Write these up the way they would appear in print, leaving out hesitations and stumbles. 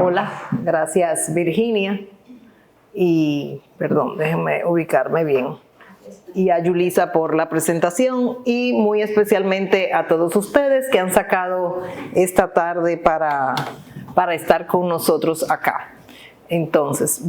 Hola, gracias Virginia y perdón, déjenme ubicarme bien. Y a Yulisa por la presentación y muy especialmente a todos ustedes que han sacado esta tarde para estar con nosotros acá. Entonces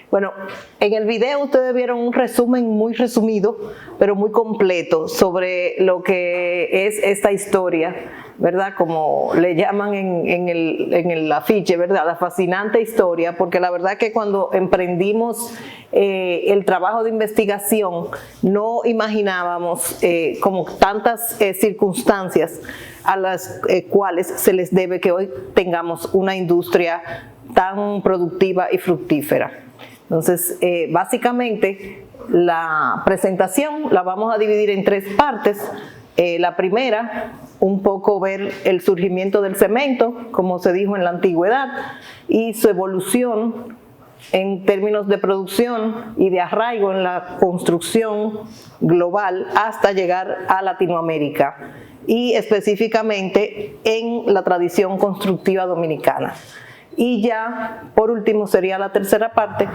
bueno, en el video ustedes vieron un resumen muy resumido, pero muy completo sobre lo que es esta historia, ¿verdad? Como le llaman en el afiche, ¿verdad? La fascinante historia, porque la verdad que cuando emprendimos el trabajo de investigación no imaginábamos como tantas circunstancias a las cuales se les debe que hoy tengamos una industria tan productiva y fructífera. Entonces, básicamente, la presentación la vamos a dividir en tres partes. La primera, un poco ver el surgimiento del cemento, como se dijo en la antigüedad, y su evolución en términos de producción y de arraigo en la construcción global hasta llegar a Latinoamérica, y específicamente en la tradición constructiva dominicana. Y ya, por último, sería la tercera parte,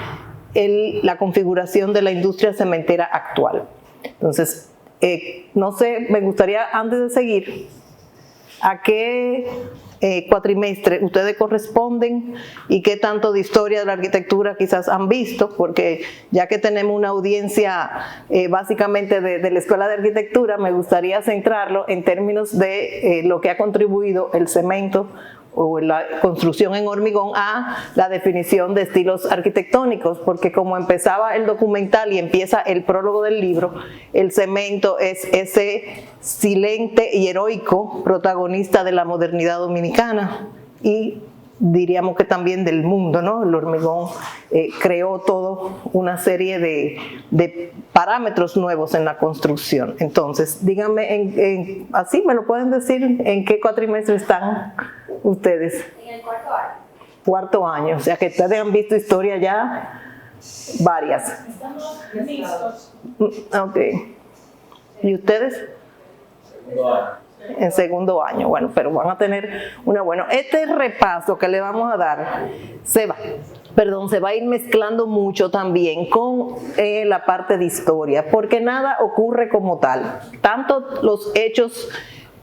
la configuración de la industria cementera actual. Entonces, no sé, me gustaría, antes de seguir, a qué cuatrimestre ustedes corresponden y qué tanto de historia de la arquitectura quizás han visto, porque ya que tenemos una audiencia básicamente de la Escuela de Arquitectura, me gustaría centrarlo en términos de lo que ha contribuido el cemento o la construcción en hormigón a la definición de estilos arquitectónicos, porque como empezaba el documental y empieza el prólogo del libro, el cemento es ese silente y heroico protagonista de la modernidad dominicana y diríamos que también del mundo, ¿no? El hormigón creó todo una serie de parámetros nuevos en la construcción. Entonces, díganme, así me lo pueden decir, ¿en qué cuatrimestre están ustedes? En el cuarto año. Cuarto año, o sea que ustedes han visto historia ya varias. Estamos listos. Ok. ¿Y ustedes? Segundo año. En segundo año, bueno, pero van a tener este repaso que le vamos a dar se va a ir mezclando mucho también con la parte de historia, porque nada ocurre como tal, tanto los hechos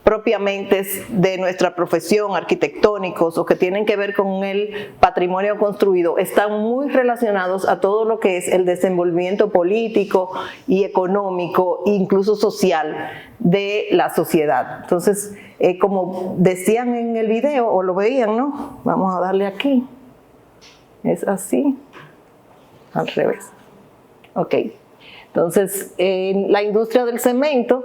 propiamente de nuestra profesión, arquitectónicos o que tienen que ver con el patrimonio construido, están muy relacionados a todo lo que es el desenvolvimiento político y económico e incluso social de la sociedad. Entonces, como decían en el video, o lo veían, ¿no? Vamos a darle aquí. Es así, al revés. Ok. Entonces, en la industria del cemento,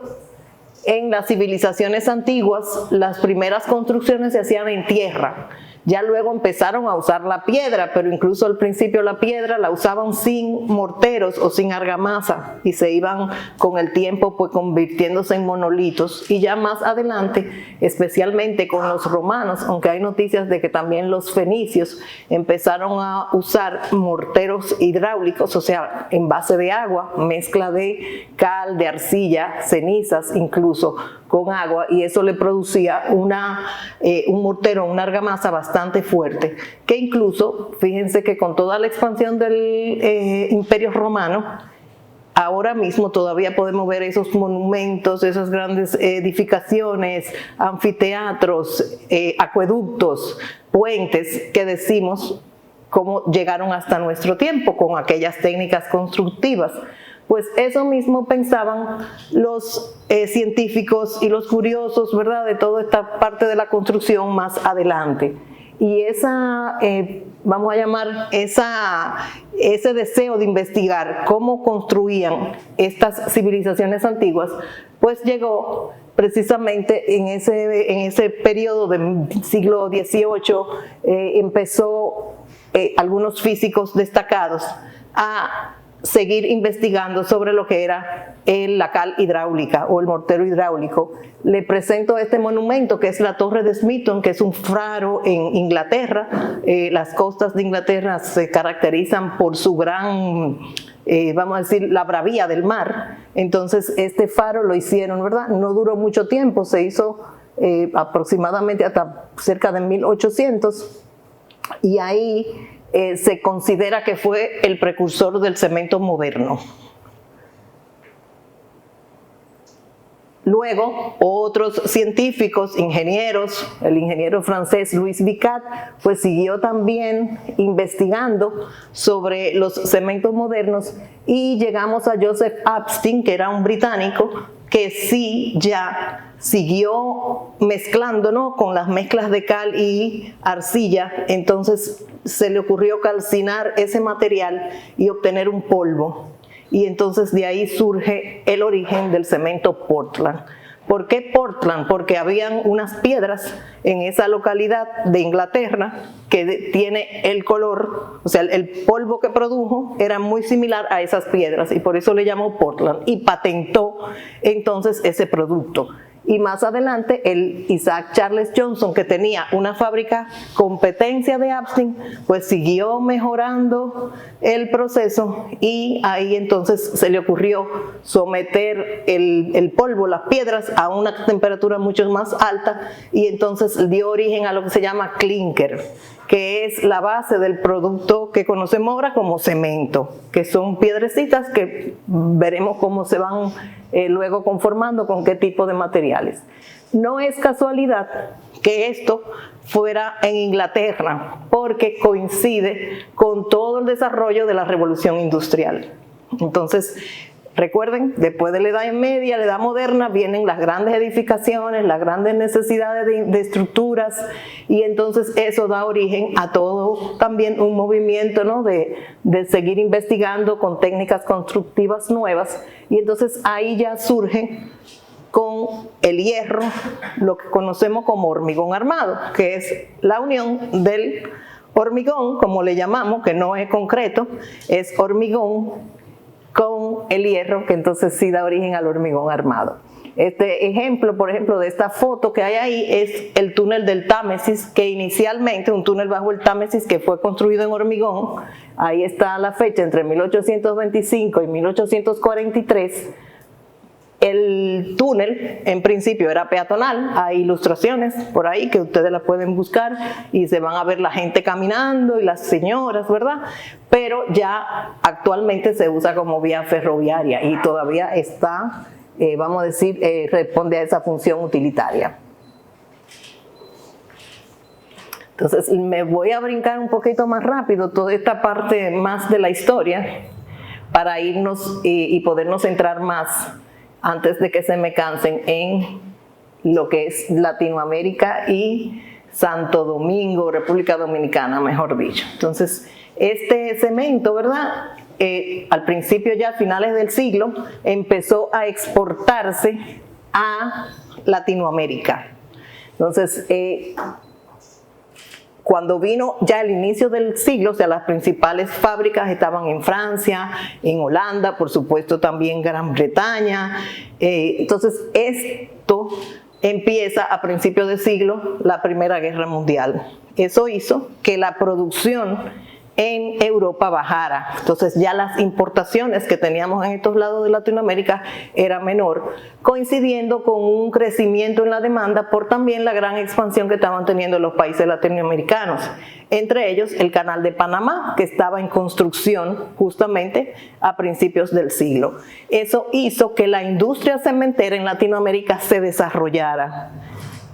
en las civilizaciones antiguas, las primeras construcciones se hacían en tierra. Ya luego empezaron a usar la piedra, pero incluso al principio la piedra la usaban sin morteros o sin argamasa y se iban con el tiempo pues convirtiéndose en monolitos. Y ya más adelante, especialmente con los romanos, aunque hay noticias de que también los fenicios empezaron a usar morteros hidráulicos, o sea, en base de agua, mezcla de cal, de arcilla, cenizas incluso, con agua, y eso le producía un mortero, una argamasa bastante fuerte, que incluso, fíjense que con toda la expansión del Imperio Romano, ahora mismo todavía podemos ver esos monumentos, esas grandes edificaciones, anfiteatros, acueductos, puentes, que decimos cómo llegaron hasta nuestro tiempo con aquellas técnicas constructivas. Pues eso mismo pensaban los científicos y los curiosos, ¿verdad?, de toda esta parte de la construcción más adelante. Y vamos a llamar ese deseo de investigar cómo construían estas civilizaciones antiguas, pues llegó precisamente en ese periodo del siglo XVIII, empezó algunos físicos destacados a seguir investigando sobre lo que era la cal hidráulica o el mortero hidráulico. Le presento este monumento que es la Torre de Smeaton, que es un faro en Inglaterra. Las costas de Inglaterra se caracterizan por su gran vamos a decir, la bravía del mar. Entonces este faro lo hicieron, ¿verdad? No duró mucho tiempo, se hizo aproximadamente hasta cerca de 1800, y ahí se considera que fue el precursor del cemento moderno. Luego, otros científicos, ingenieros, el ingeniero francés Louis Vicat, pues siguió también investigando sobre los cementos modernos, y llegamos a Joseph Abstin, que era un británico, que sí ya siguió mezclando, ¿no?, con las mezclas de cal y arcilla. Entonces se le ocurrió calcinar ese material y obtener un polvo. Y entonces de ahí surge el origen del cemento Portland. ¿Por qué Portland? Porque habían unas piedras en esa localidad de Inglaterra que tiene el color, o sea, el polvo que produjo era muy similar a esas piedras, y por eso le llamó Portland y patentó entonces ese producto. Y más adelante el Isaac Charles Johnson, que tenía una fábrica competencia de Abstin, pues siguió mejorando el proceso, y ahí entonces se le ocurrió someter el polvo, las piedras, a una temperatura mucho más alta, y entonces dio origen a lo que se llama clinker, que es la base del producto que conocemos ahora como cemento, que son piedrecitas que veremos cómo se van luego conformando con qué tipo de materiales. No es casualidad que esto fuera en Inglaterra, porque coincide con todo el desarrollo de la revolución industrial. Entonces, recuerden, después de la Edad Media, la Edad Moderna, vienen las grandes edificaciones, las grandes necesidades de estructuras, y entonces eso da origen a todo también un movimiento, ¿no?, de seguir investigando con técnicas constructivas nuevas, y entonces ahí ya surge con el hierro lo que conocemos como hormigón armado, que es la unión del hormigón, como le llamamos, que no es concreto, es hormigón, con el hierro, que entonces sí da origen al hormigón armado. Este ejemplo, por ejemplo, de esta foto que hay ahí es el túnel del Támesis, que inicialmente, un túnel bajo el Támesis que fue construido en hormigón. Ahí está la fecha, entre 1825 y 1843. El túnel en principio era peatonal, hay ilustraciones por ahí que ustedes las pueden buscar y se van a ver la gente caminando y las señoras, ¿verdad? Pero ya actualmente se usa como vía ferroviaria y todavía está, vamos a decir, responde a esa función utilitaria. Entonces me voy a brincar un poquito más rápido toda esta parte más de la historia para irnos y podernos centrar más, antes de que se me cansen, en lo que es Latinoamérica y Santo Domingo, República Dominicana, mejor dicho. Entonces, este cemento, ¿verdad?, al principio, ya a finales del siglo, empezó a exportarse a Latinoamérica. Entonces, cuando vino ya el inicio del siglo, o sea, las principales fábricas estaban en Francia, en Holanda, por supuesto también Gran Bretaña. Entonces esto empieza a principios de siglo, la Primera Guerra Mundial. Eso hizo que la producción en Europa bajara. Entonces ya las importaciones que teníamos en estos lados de Latinoamérica era menor, coincidiendo con un crecimiento en la demanda por también la gran expansión que estaban teniendo los países latinoamericanos, entre ellos el Canal de Panamá, que estaba en construcción justamente a principios del siglo. Eso hizo que la industria cementera en Latinoamérica se desarrollara.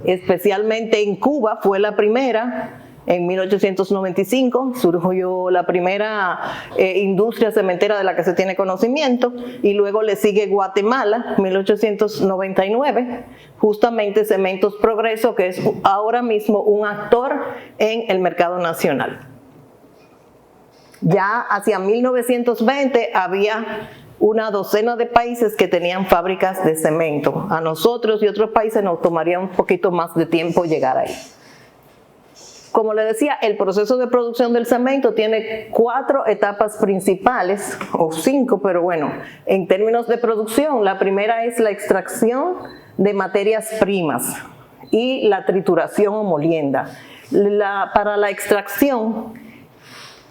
Especialmente en Cuba fue la primera. En 1895 surgió la primera industria cementera de la que se tiene conocimiento, y luego le sigue Guatemala, 1899, justamente Cementos Progreso, que es ahora mismo un actor en el mercado nacional. Ya hacia 1920 había una docena de países que tenían fábricas de cemento. A nosotros y otros países nos tomaría un poquito más de tiempo llegar ahí. Como le decía, el proceso de producción del cemento tiene 4 etapas principales, o 5, pero bueno, en términos de producción, la primera es la extracción de materias primas y la trituración o molienda. Para la extracción,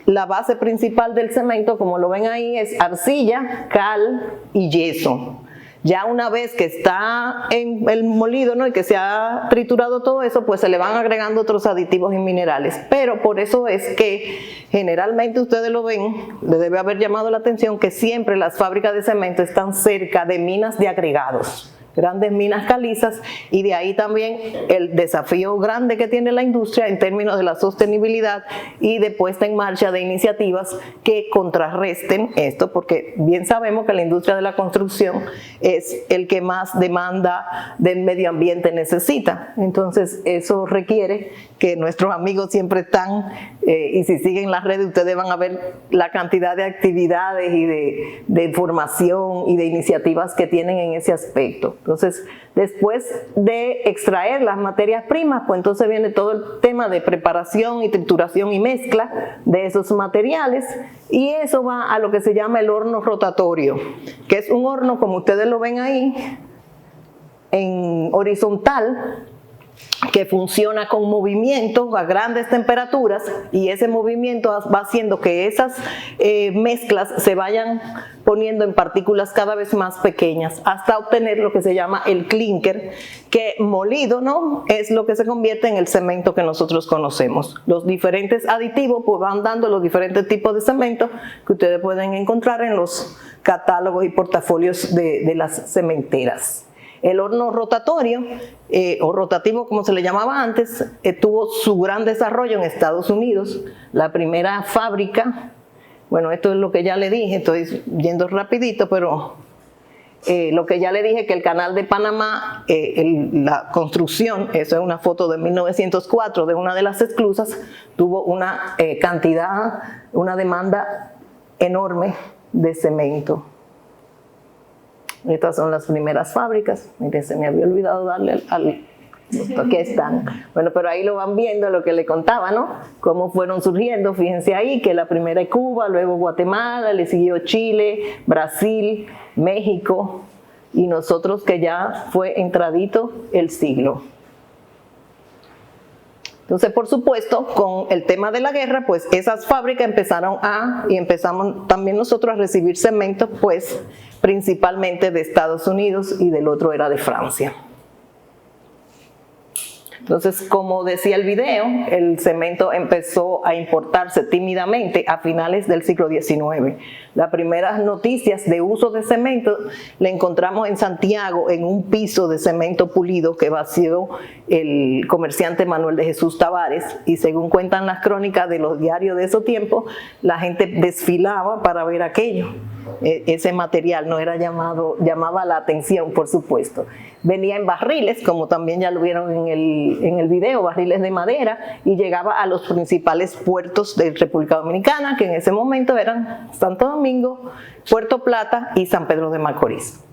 la base principal del cemento, como lo ven ahí, es arcilla, cal y yeso. Ya una vez que está en el molido, ¿no?, y que se ha triturado todo eso, pues se le van agregando otros aditivos y minerales. Pero por eso es que generalmente ustedes lo ven, les debe haber llamado la atención que siempre las fábricas de cemento están cerca de minas de agregados, grandes minas calizas, y de ahí también el desafío grande que tiene la industria en términos de la sostenibilidad y de puesta en marcha de iniciativas que contrarresten esto, porque bien sabemos que la industria de la construcción es el que más demanda del medio ambiente necesita. Entonces eso requiere que nuestros amigos siempre están, y si siguen las redes ustedes van a ver la cantidad de actividades y de información y de iniciativas que tienen en ese aspecto. Entonces, después de extraer las materias primas, pues entonces viene todo el tema de preparación y trituración y mezcla de esos materiales, y eso va a lo que se llama el horno rotatorio, que es un horno, como ustedes lo ven ahí, en horizontal, que funciona con movimiento a grandes temperaturas, y ese movimiento va haciendo que esas mezclas se vayan poniendo en partículas cada vez más pequeñas hasta obtener lo que se llama el clinker, que molido, ¿no?, es lo que se convierte en el cemento que nosotros conocemos. Los diferentes aditivos pues van dando los diferentes tipos de cemento que ustedes pueden encontrar en los catálogos y portafolios de las cementeras. El horno rotatorio, o rotativo como se le llamaba antes, tuvo su gran desarrollo en Estados Unidos. La primera fábrica, bueno, esto es lo que ya le dije, estoy yendo rapidito, pero lo que ya le dije, que el canal de Panamá, la construcción, eso es una foto de 1904 de una de las esclusas, tuvo una una demanda enorme de cemento. Estas son las primeras fábricas. Miren, se me había olvidado darle aquí están. Bueno, pero ahí lo van viendo, lo que le contaba, ¿no? Cómo fueron surgiendo. Fíjense ahí que la primera es Cuba, luego Guatemala, le siguió Chile, Brasil, México, y nosotros que ya fue entradito el siglo. Entonces, por supuesto, con el tema de la guerra, pues esas fábricas y empezamos también nosotros a recibir cemento, pues principalmente de Estados Unidos, y del otro era de Francia. Entonces, como decía el video, el cemento empezó a importarse tímidamente a finales del siglo XIX. Las primeras noticias de uso de cemento le encontramos en Santiago, en un piso de cemento pulido que vació el comerciante Manuel de Jesús Tavares, y según cuentan las crónicas de los diarios de esos tiempos, la gente desfilaba para ver aquello. Ese material no era llamaba la atención, por supuesto. Venía en barriles, como también ya lo vieron en el video, barriles de madera, y llegaba a los principales puertos de República Dominicana, que en ese momento eran Santo Domingo, Puerto Plata y San Pedro de Macorís.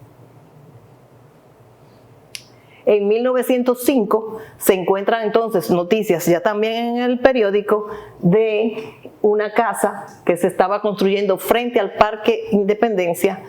En 1905 se encuentran entonces noticias ya también en el periódico de una casa que se estaba construyendo frente al Parque Independencia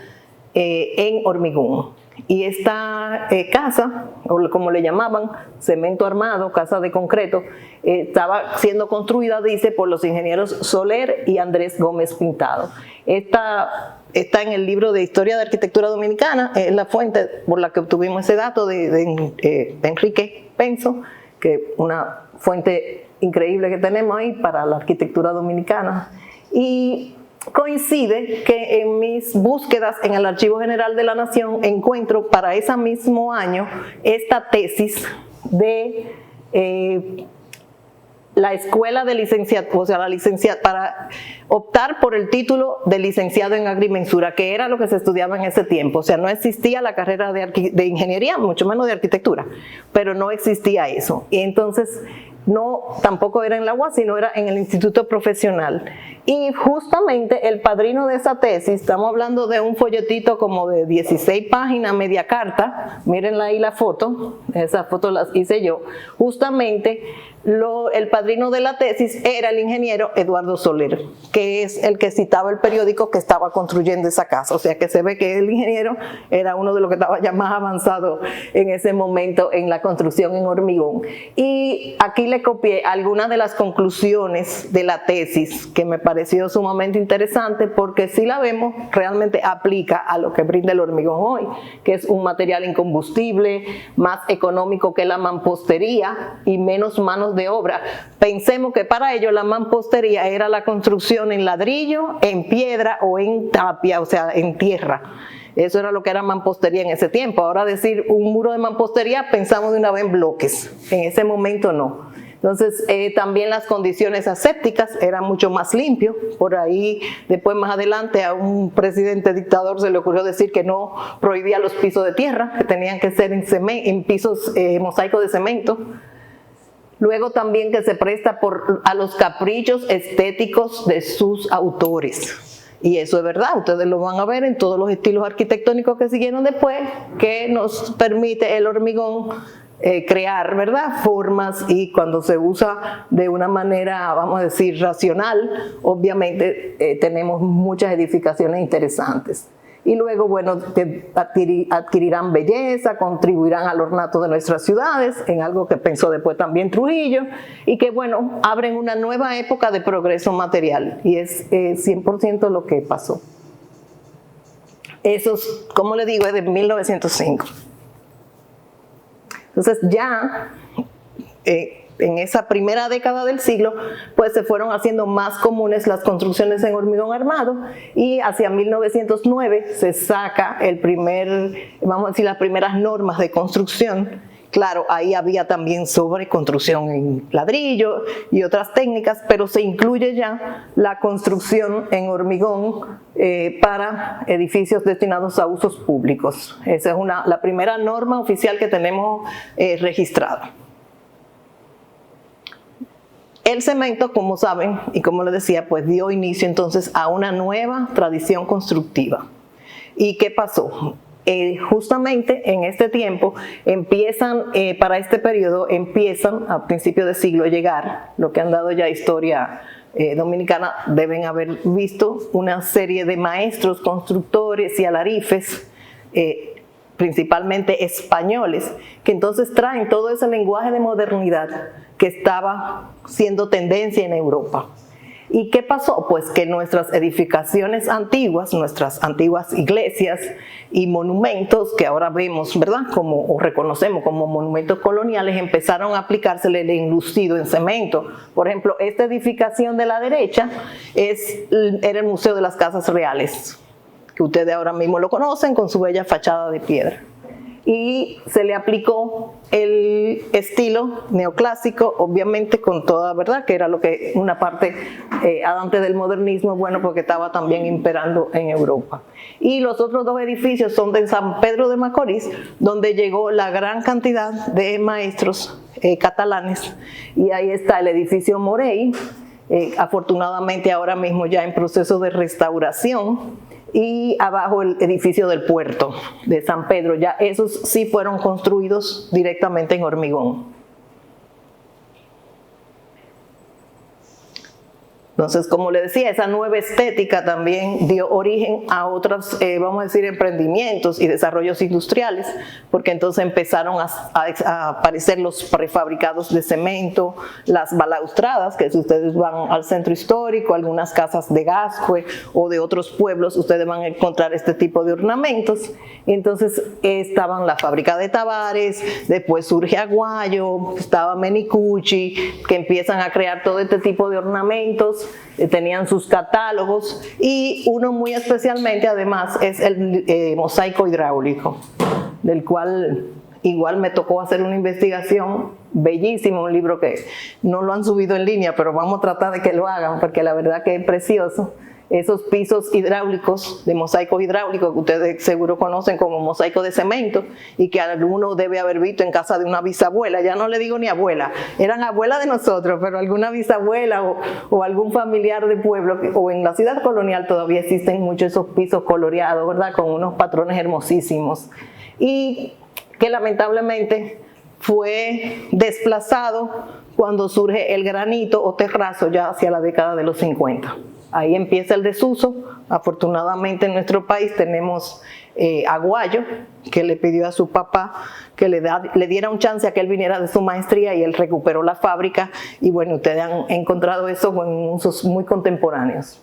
en Hormigón. Y esta casa, o como le llamaban, cemento armado, casa de concreto, estaba siendo construida, dice, por los ingenieros Soler y Andrés Gómez Pintado. Está en el libro de Historia de Arquitectura Dominicana, es la fuente por la que obtuvimos ese dato de Enrique Penso, que es una fuente increíble que tenemos ahí para la arquitectura dominicana. Y coincide que en mis búsquedas en el Archivo General de la Nación encuentro para ese mismo año esta tesis de la escuela de licenciatura, o sea, para optar por el título de licenciado en agrimensura, que era lo que se estudiaba en ese tiempo. O sea, no existía la carrera de ingeniería, mucho menos de arquitectura, pero no existía eso. Y entonces tampoco era en la UAS, sino era en el Instituto Profesional. Y justamente el padrino de esa tesis, estamos hablando de un folletito como de 16 páginas, media carta, mírenla ahí la foto, esa foto las hice yo, justamente el padrino de la tesis era el ingeniero Eduardo Soler, que es el que citaba el periódico que estaba construyendo esa casa. O sea que se ve que el ingeniero era uno de los que estaba ya más avanzado en ese momento en la construcción en hormigón. Y aquí le copié algunas de las conclusiones de la tesis, que me pareció sumamente interesante, porque si la vemos, realmente aplica a lo que brinda el hormigón hoy, que es un material incombustible, más económico que la mampostería y menos manos de obra. Pensemos que para ello la mampostería era la construcción en ladrillo, en piedra o en tapia, o sea, en tierra. Eso era lo que era mampostería en ese tiempo. Ahora decir un muro de mampostería, pensamos de una vez en bloques. En ese momento no. Entonces, también las condiciones asépticas eran mucho más limpios. Por ahí, después más adelante, a un presidente dictador se le ocurrió decir que no prohibía los pisos de tierra, que tenían que ser en pisos mosaico de cemento. Luego también que se presta a los caprichos estéticos de sus autores. Y eso es verdad, ustedes lo van a ver en todos los estilos arquitectónicos que siguieron después, que nos permite el hormigón crear, ¿verdad?, formas, y cuando se usa de una manera, vamos a decir, racional, obviamente tenemos muchas edificaciones interesantes. Y luego, bueno, adquirirán belleza, contribuirán al ornato de nuestras ciudades, en algo que pensó después también Trujillo, y que, bueno, abren una nueva época de progreso material, y es 100% lo que pasó. Eso, como le digo, es de 1905. Entonces ya en esa primera década del siglo, pues se fueron haciendo más comunes las construcciones en hormigón armado, y hacia 1909 se saca vamos a decir, las primeras normas de construcción. Claro, ahí había también sobreconstrucción en ladrillo y otras técnicas, pero se incluye ya la construcción en hormigón para edificios destinados a usos públicos. Esa es la primera norma oficial que tenemos registrada. El cemento, como saben, y como les decía, pues dio inicio entonces a una nueva tradición constructiva. ¿Y qué pasó? Justamente en este tiempo para este periodo empiezan a principios de siglo a llegar, lo que han dado ya historia dominicana, deben haber visto una serie de maestros, constructores y alarifes, principalmente españoles, que entonces traen todo ese lenguaje de modernidad que estaba siendo tendencia en Europa. ¿Y qué pasó? Pues que nuestras edificaciones antiguas, nuestras antiguas iglesias y monumentos que ahora vemos, ¿verdad?, o reconocemos como monumentos coloniales, empezaron a aplicársele el enlucido en cemento. Por ejemplo, esta edificación de la derecha era el Museo de las Casas Reales, que ustedes ahora mismo lo conocen con su bella fachada de piedra. Y se le aplicó el estilo neoclásico, obviamente con toda, ¿verdad?, que era una parte antes del modernismo, bueno, porque estaba también imperando en Europa. Y los otros dos edificios son de San Pedro de Macorís, donde llegó la gran cantidad de maestros catalanes, y ahí está el edificio Morey, afortunadamente ahora mismo ya en proceso de restauración, y abajo el edificio del puerto de San Pedro. Ya esos sí fueron construidos directamente en hormigón. Entonces, como le decía, esa nueva estética también dio origen a otros, vamos a decir, emprendimientos y desarrollos industriales, porque entonces empezaron a aparecer los prefabricados de cemento, las balaustradas, que si ustedes van al centro histórico, algunas casas de Gascue o de otros pueblos, ustedes van a encontrar este tipo de ornamentos. Entonces estaban la fábrica de Tavares, después surge Aguayo, estaba Menicucci, que empiezan a crear todo este tipo de ornamentos. Tenían sus catálogos, y uno muy especialmente además es el mosaico hidráulico, del cual igual me tocó hacer una investigación bellísimo, un libro que no lo han subido en línea, pero vamos a tratar de que lo hagan, porque la verdad que es precioso. Esos pisos hidráulicos, de mosaico hidráulico, que ustedes seguro conocen como mosaico de cemento, y que alguno debe haber visto en casa de una bisabuela, ya no le digo ni abuela, eran abuelas de nosotros, pero alguna bisabuela o algún familiar de pueblo, o en la ciudad colonial todavía existen muchos esos pisos coloreados, ¿verdad?, con unos patrones hermosísimos, y que lamentablemente fue desplazado cuando surge el granito o terrazo ya hacia la década de los 50. Ahí empieza el desuso. Afortunadamente en nuestro país tenemos Aguayo, que le pidió a su papá que le diera un chance a que él viniera de su maestría y él recuperó la fábrica y bueno, ustedes han encontrado eso en usos muy contemporáneos.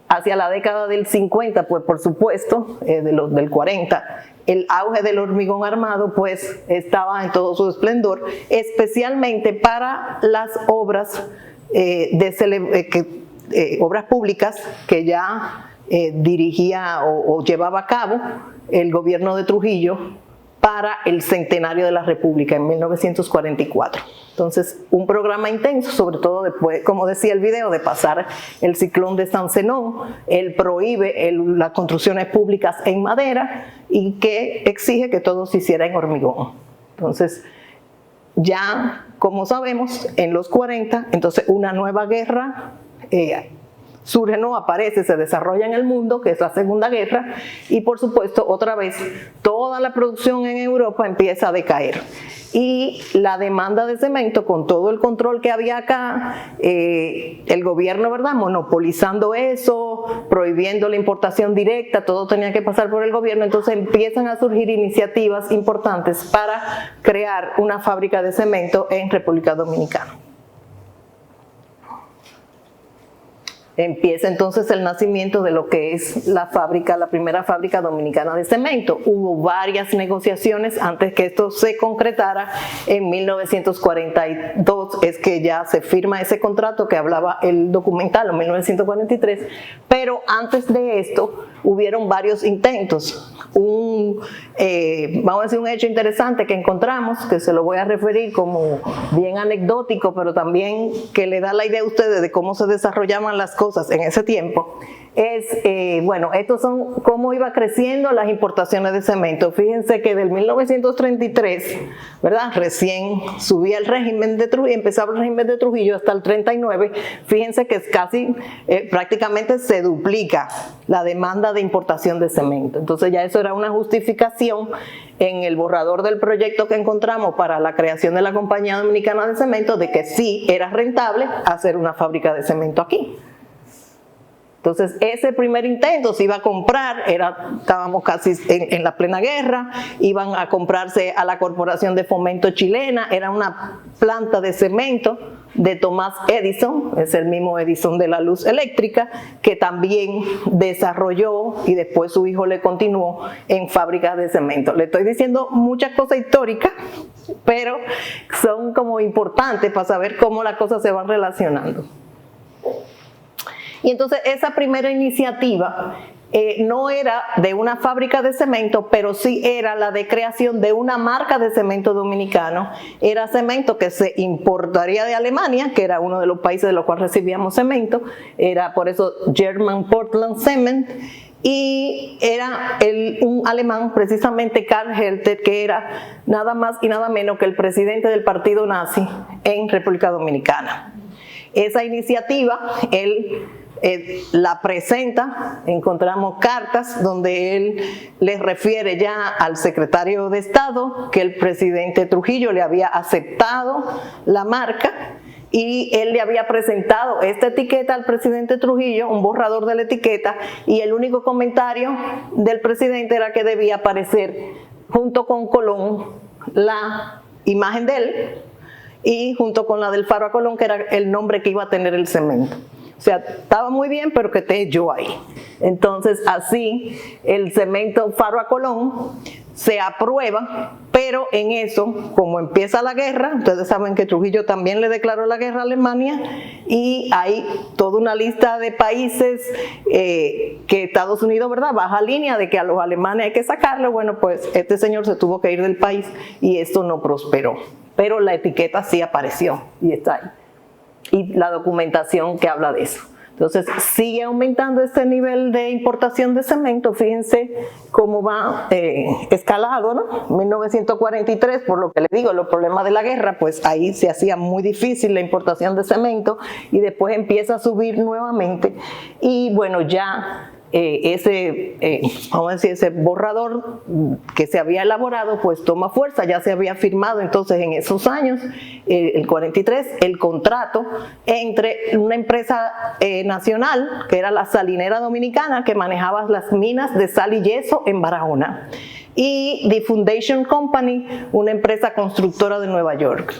Hacia la década del 50, pues por supuesto, del 40, el auge del hormigón armado pues estaba en todo su esplendor, especialmente para las obras, obras públicas que ya dirigía o llevaba a cabo el gobierno de Trujillo para el centenario de la República en 1944. Entonces, un programa intenso, sobre todo después, como decía el video, de pasar el ciclón de San Zenón. Él prohíbe las construcciones públicas en madera y que exige que todo se hiciera en hormigón. Entonces, ya, como sabemos, en los 40, entonces una nueva guerra surge, no aparece, se desarrolla en el mundo, que es la Segunda Guerra, y por supuesto otra vez toda la producción en Europa empieza a decaer. Y la demanda de cemento, con todo el control que había acá, el gobierno, ¿verdad?, monopolizando eso, prohibiendo la importación directa, todo tenía que pasar por el gobierno, entonces empiezan a surgir iniciativas importantes para crear una fábrica de cemento en República Dominicana. Empieza entonces el nacimiento de lo que es la primera fábrica dominicana de cemento. Hubo varias negociaciones antes que esto se concretara. En 1942 es que ya se firma ese contrato que hablaba el documental, en 1943, pero antes de esto hubieron varios intentos. Vamos a decir, un hecho interesante que encontramos, que se lo voy a referir como bien anecdótico, pero también que le da la idea a ustedes de cómo se desarrollaban las cosas en ese tiempo, es, bueno, estos son cómo iba creciendo las importaciones de cemento. Fíjense que del 1933, ¿verdad?, recién subía el régimen de Trujillo, empezaba el régimen de Trujillo hasta el 39, fíjense que es casi, prácticamente se duplica la demanda de importación de cemento. Entonces ya eso era una justificación en el borrador del proyecto que encontramos para la creación de la Compañía Dominicana de Cemento, de que sí era rentable hacer una fábrica de cemento aquí. Entonces ese primer intento se iba a comprar, estábamos casi en la plena guerra, iban a comprarse a la Corporación de Fomento Chilena, era una planta de cemento de Thomas Edison, es el mismo Edison de la luz eléctrica, que también desarrolló y después su hijo le continuó en fábricas de cemento. Le estoy diciendo muchas cosas históricas, pero son como importantes para saber cómo las cosas se van relacionando. Y entonces esa primera iniciativa no era de una fábrica de cemento, pero sí era la de creación de una marca de cemento dominicano. Era cemento que se importaría de Alemania, que era uno de los países de los cuales recibíamos cemento, era por eso German Portland Cement, y era un alemán, precisamente Karl Herter, que era nada más y nada menos que el presidente del partido nazi en República Dominicana. Esa iniciativa, él la presenta, encontramos cartas donde él les refiere ya al secretario de Estado que el presidente Trujillo le había aceptado la marca y él le había presentado esta etiqueta al presidente Trujillo, un borrador de la etiqueta, y el único comentario del presidente era que debía aparecer junto con Colón la imagen de él y junto con la del Faro a Colón, que era el nombre que iba a tener el cemento. O sea, estaba muy bien, pero que esté yo ahí. Entonces, así, el cemento Faro a Colón se aprueba, pero en eso, como empieza la guerra, ustedes saben que Trujillo también le declaró la guerra a Alemania, y hay toda una lista de países que Estados Unidos, ¿verdad?, baja línea de que a los alemanes hay que sacarlo. Bueno, pues este señor se tuvo que ir del país y esto no prosperó. Pero la etiqueta sí apareció y está ahí. Y la documentación que habla de eso. Entonces sigue aumentando este nivel de importación de cemento. Fíjense cómo va escalado, ¿no? 1943, por lo que les digo, los problemas de la guerra, pues ahí se hacía muy difícil la importación de cemento y después empieza a subir nuevamente. Y bueno, ya ese borrador que se había elaborado pues toma fuerza. Ya se había firmado entonces en esos años, el 43, el contrato entre una empresa nacional, que era la Salinera Dominicana, que manejaba las minas de sal y yeso en Barahona, y The Foundation Company, una empresa constructora de Nueva York.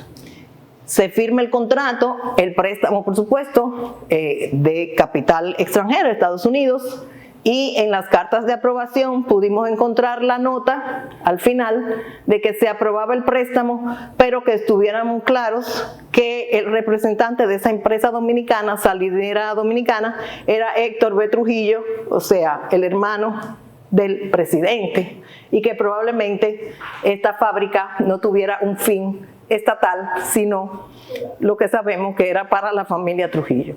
Se firma el contrato, el préstamo por supuesto, de capital extranjero, Estados Unidos, y en las cartas de aprobación pudimos encontrar la nota al final de que se aprobaba el préstamo, pero que estuviéramos claros que el representante de esa empresa dominicana, Salinera Dominicana, era Héctor B. Trujillo, o sea, el hermano del presidente, y que probablemente esta fábrica no tuviera un fin estatal, sino lo que sabemos que era para la familia Trujillo.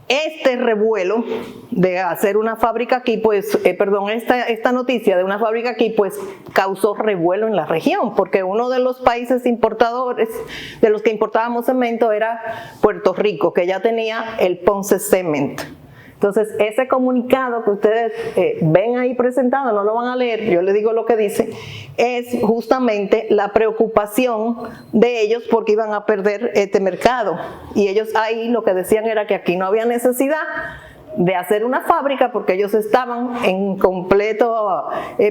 Este revuelo de hacer una fábrica aquí, pues, esta noticia de una fábrica aquí, pues, causó revuelo en la región, porque uno de los países importadores, de los que importábamos cemento, era Puerto Rico, que ya tenía el Ponce Cement. Entonces, ese comunicado que ustedes ven ahí presentado, no lo van a leer, yo les digo lo que dice, es justamente la preocupación de ellos porque iban a perder este mercado. Y ellos ahí lo que decían era que aquí no había necesidad de hacer una fábrica porque ellos estaban en completa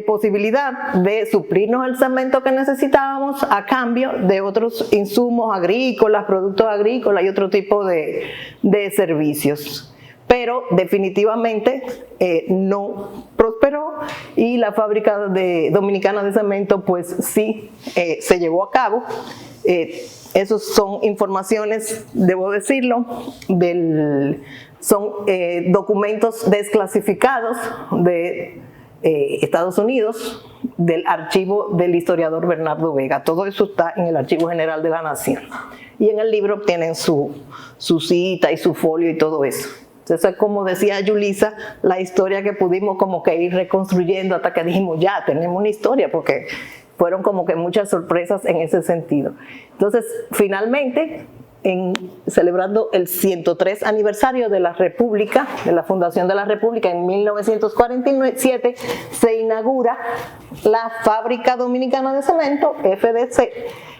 posibilidad de suplirnos el cemento que necesitábamos a cambio de otros insumos agrícolas, productos agrícolas y otro tipo de servicios. Pero definitivamente no prosperó y la fábrica dominicana de cemento pues sí se llevó a cabo. Esas son informaciones, debo decirlo, son documentos desclasificados de Estados Unidos, del archivo del historiador Bernardo Vega. Todo eso está en el Archivo General de la Nación. Y en el libro tienen su cita y su folio y todo eso. Entonces, como decía Yulisa, la historia que pudimos como que ir reconstruyendo hasta que dijimos, ya, tenemos una historia, porque fueron como que muchas sorpresas en ese sentido. Entonces, finalmente, celebrando el 103 aniversario de la República, de la fundación de la República en 1947, se inaugura la Fábrica Dominicana de Cemento, FDC,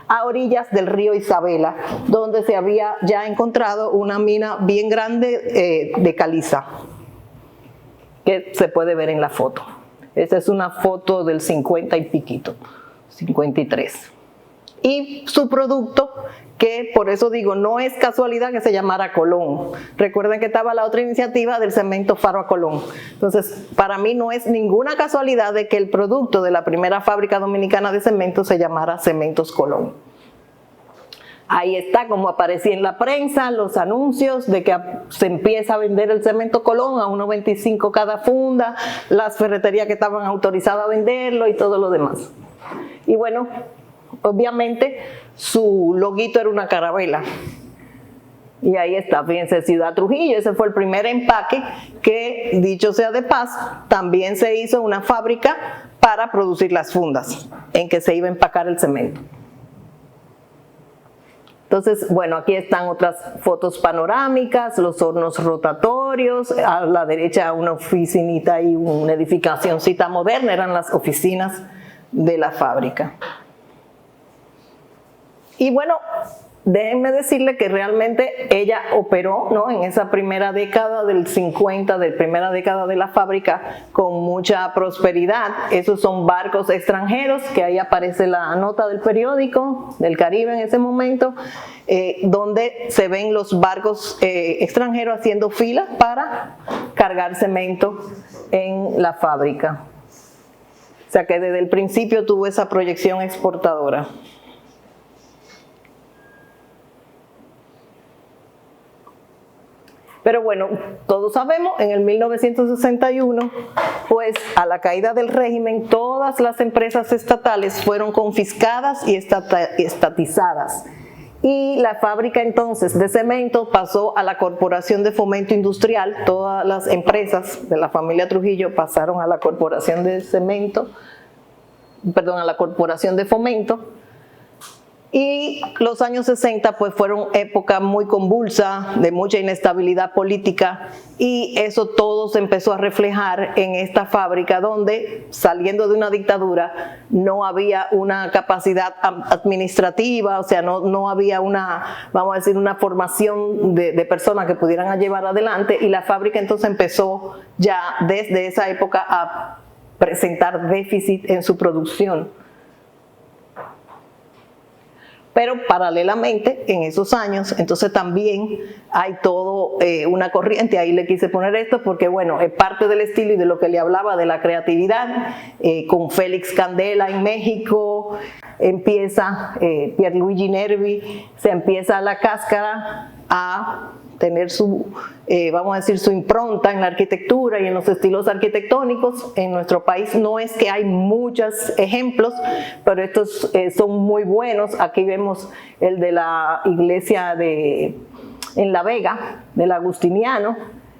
a orillas del río Isabela, donde se había ya encontrado una mina bien grande de caliza, que se puede ver en la foto. Esta es una foto del 50 y piquito, 53. Y su producto, que por eso digo, no es casualidad que se llamara Colón. Recuerden que estaba la otra iniciativa del cemento Faro a Colón. Entonces, para mí no es ninguna casualidad de que el producto de la primera fábrica dominicana de cemento se llamara Cementos Colón. Ahí está, como aparecía en la prensa, los anuncios de que se empieza a vender el cemento Colón a 1.25 cada funda, las ferreterías que estaban autorizadas a venderlo y todo lo demás. Y bueno, obviamente su loguito era una carabela. Y ahí está, fíjense, Ciudad Trujillo, ese fue el primer empaque que, dicho sea de paso, también se hizo una fábrica para producir las fundas en que se iba a empacar el cemento. Entonces, bueno, aquí están otras fotos panorámicas, los hornos rotatorios, a la derecha una oficinita y una edificacióncita moderna, eran las oficinas de la fábrica. Y bueno, déjenme decirle que realmente ella operó, ¿no?, en esa primera década del 50, de primera década de la fábrica, con mucha prosperidad. Esos son barcos extranjeros, que ahí aparece la nota del periódico del Caribe en ese momento, donde se ven los barcos extranjeros haciendo fila para cargar cemento en la fábrica. O sea que desde el principio tuvo esa proyección exportadora. Pero bueno, todos sabemos, en el 1961, pues a la caída del régimen, todas las empresas estatales fueron confiscadas y estatizadas. Y la fábrica entonces de cemento pasó a la Corporación de Fomento Industrial. Todas las empresas de la familia Trujillo pasaron a la Corporación de Cemento, perdón, a la Corporación de Fomento. Y los años 60 pues fueron época muy convulsa, de mucha inestabilidad política, y eso todo se empezó a reflejar en esta fábrica donde, saliendo de una dictadura, no había una capacidad administrativa, o sea, no había una, vamos a decir, una formación de personas que pudieran llevar adelante, y la fábrica entonces empezó ya desde esa época a presentar déficit en su producción. Pero paralelamente, en esos años, entonces también hay todo una corriente, ahí le quise poner esto porque bueno, es parte del estilo y de lo que le hablaba de la creatividad, con Félix Candela en México, empieza Pierluigi Nervi, se empieza La Cáscara a tener su, vamos a decir, su impronta en la arquitectura y en los estilos arquitectónicos. En nuestro país no es que hay muchos ejemplos, pero estos son muy buenos. Aquí vemos el de la iglesia en La Vega, del Agustiniano,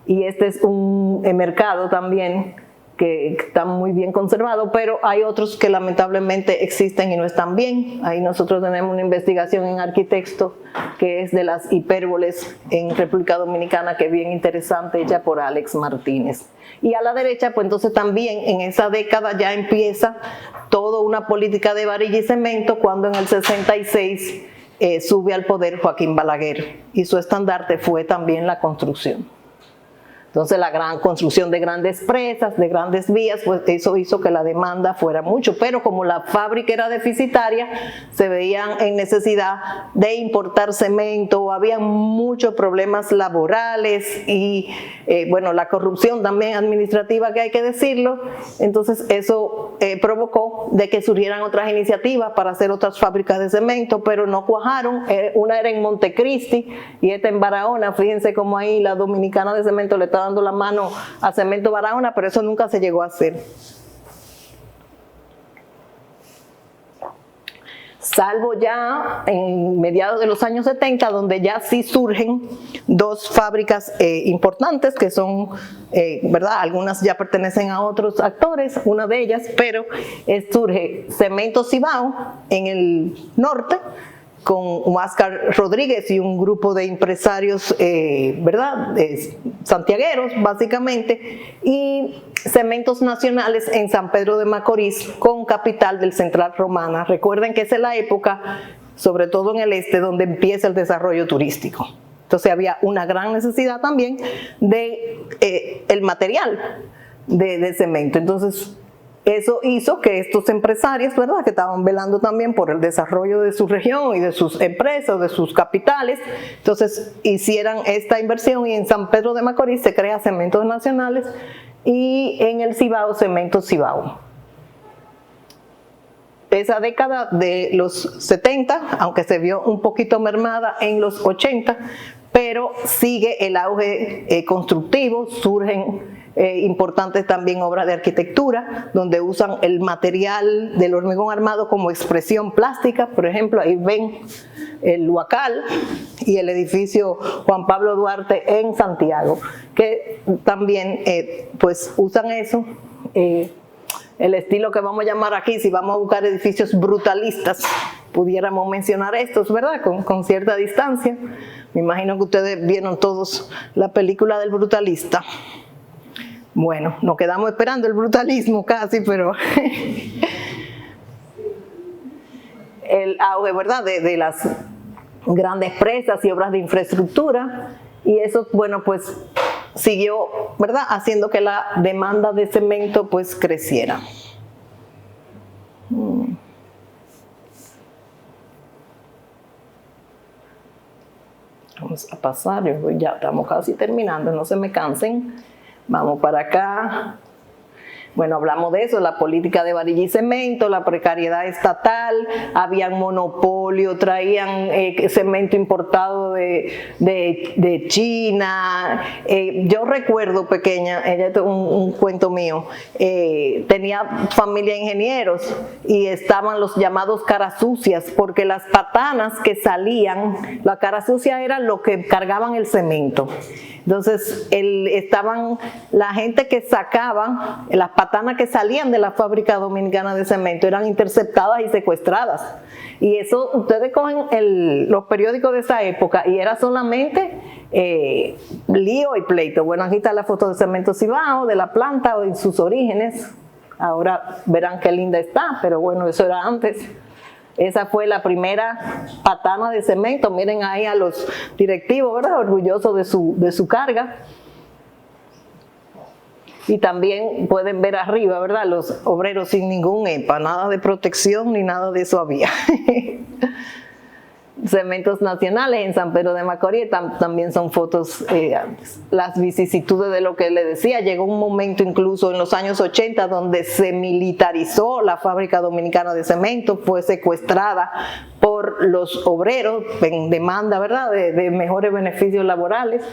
y este es un mercado también que está muy bien conservado, pero hay otros que lamentablemente existen y no están bien. Ahí nosotros tenemos una investigación en Arquitecto que es de las hipérboles en República Dominicana, que es bien interesante, hecha por Alex Martínez. Y a la derecha, pues entonces también en esa década ya empieza toda una política de varilla y cemento, cuando en el 66 sube al poder Joaquín Balaguer, y su estandarte fue también la construcción. Entonces la gran construcción de grandes presas, de grandes vías, pues eso hizo que la demanda fuera mucho, pero como la fábrica era deficitaria, se veían en necesidad de importar cemento, había muchos problemas laborales y bueno, la corrupción también administrativa, que hay que decirlo. Entonces eso provocó de que surgieran otras iniciativas para hacer otras fábricas de cemento, pero no cuajaron. Una era en Montecristi y esta en Barahona. Fíjense cómo ahí la Dominicana de Cemento le está dando la mano a Cemento Barahona, pero eso nunca se llegó a hacer. Salvo ya en mediados de los años 70, donde ya sí surgen dos fábricas importantes, que son, ¿verdad? Algunas ya pertenecen a otros actores, una de ellas, pero surge Cemento Cibao en el norte, con Huáscar Rodríguez y un grupo de empresarios, ¿verdad?, santiagueros básicamente, y Cementos Nacionales en San Pedro de Macorís, con capital del Central Romana. Recuerden que esa es la época, sobre todo en el este, donde empieza el desarrollo turístico. Entonces había una gran necesidad también de el material de cemento. Entonces eso hizo que estos empresarios, ¿verdad?, que estaban velando también por el desarrollo de su región y de sus empresas, de sus capitales, entonces hicieran esta inversión, y en San Pedro de Macorís se crea Cementos Nacionales y en el Cibao, Cementos Cibao. Esa década de los 70, aunque se vio un poquito mermada en los 80, pero sigue el auge constructivo, surgen importantes también obras de arquitectura, donde usan el material del hormigón armado como expresión plástica. Por ejemplo, ahí ven el Huacal y el edificio Juan Pablo Duarte en Santiago, que también pues usan eso, el estilo que vamos a llamar aquí, si vamos a buscar edificios brutalistas, pudiéramos mencionar estos, ¿verdad?, con cierta distancia. Me imagino que ustedes vieron todos la película del brutalista. Bueno, nos quedamos esperando el brutalismo casi, pero el auge, ¿verdad?, de las grandes presas y obras de infraestructura, y eso, bueno, pues siguió, ¿verdad?, haciendo que la demanda de cemento pues creciera. Vamos a pasar, ya estamos casi terminando, no se me cansen. Vamos para acá. Bueno, hablamos de eso, la política de varilla y cemento, la precariedad estatal, habían monopolio, traían cemento importado de China. Yo recuerdo pequeña, un cuento mío, tenía familia de ingenieros y estaban los llamados caras sucias, porque las patanas que salían, la cara sucia era lo que cargaban el cemento. Entonces estaban la gente que sacaba las patanas patanas que salían de la fábrica dominicana de cemento eran interceptadas y secuestradas. Y eso, ustedes cogen los periódicos de esa época y era solamente lío y pleito. Bueno, aquí está la foto de Cemento Cibao, de la planta o en sus orígenes. Ahora verán qué linda está, pero bueno, eso era antes. Esa fue la primera patana de cemento. Miren ahí a los directivos, ¿verdad? Orgullosos de su carga. Y también pueden ver arriba, ¿verdad? Los obreros sin ningún EPA, nada de protección ni nada de eso había. Cementos nacionales en San Pedro de Macorís también son fotos, las vicisitudes de lo que le decía. Llegó un momento incluso en los años 80 donde se militarizó la fábrica dominicana de cemento, fue secuestrada por los obreros en demanda, ¿verdad?, de mejores beneficios laborales.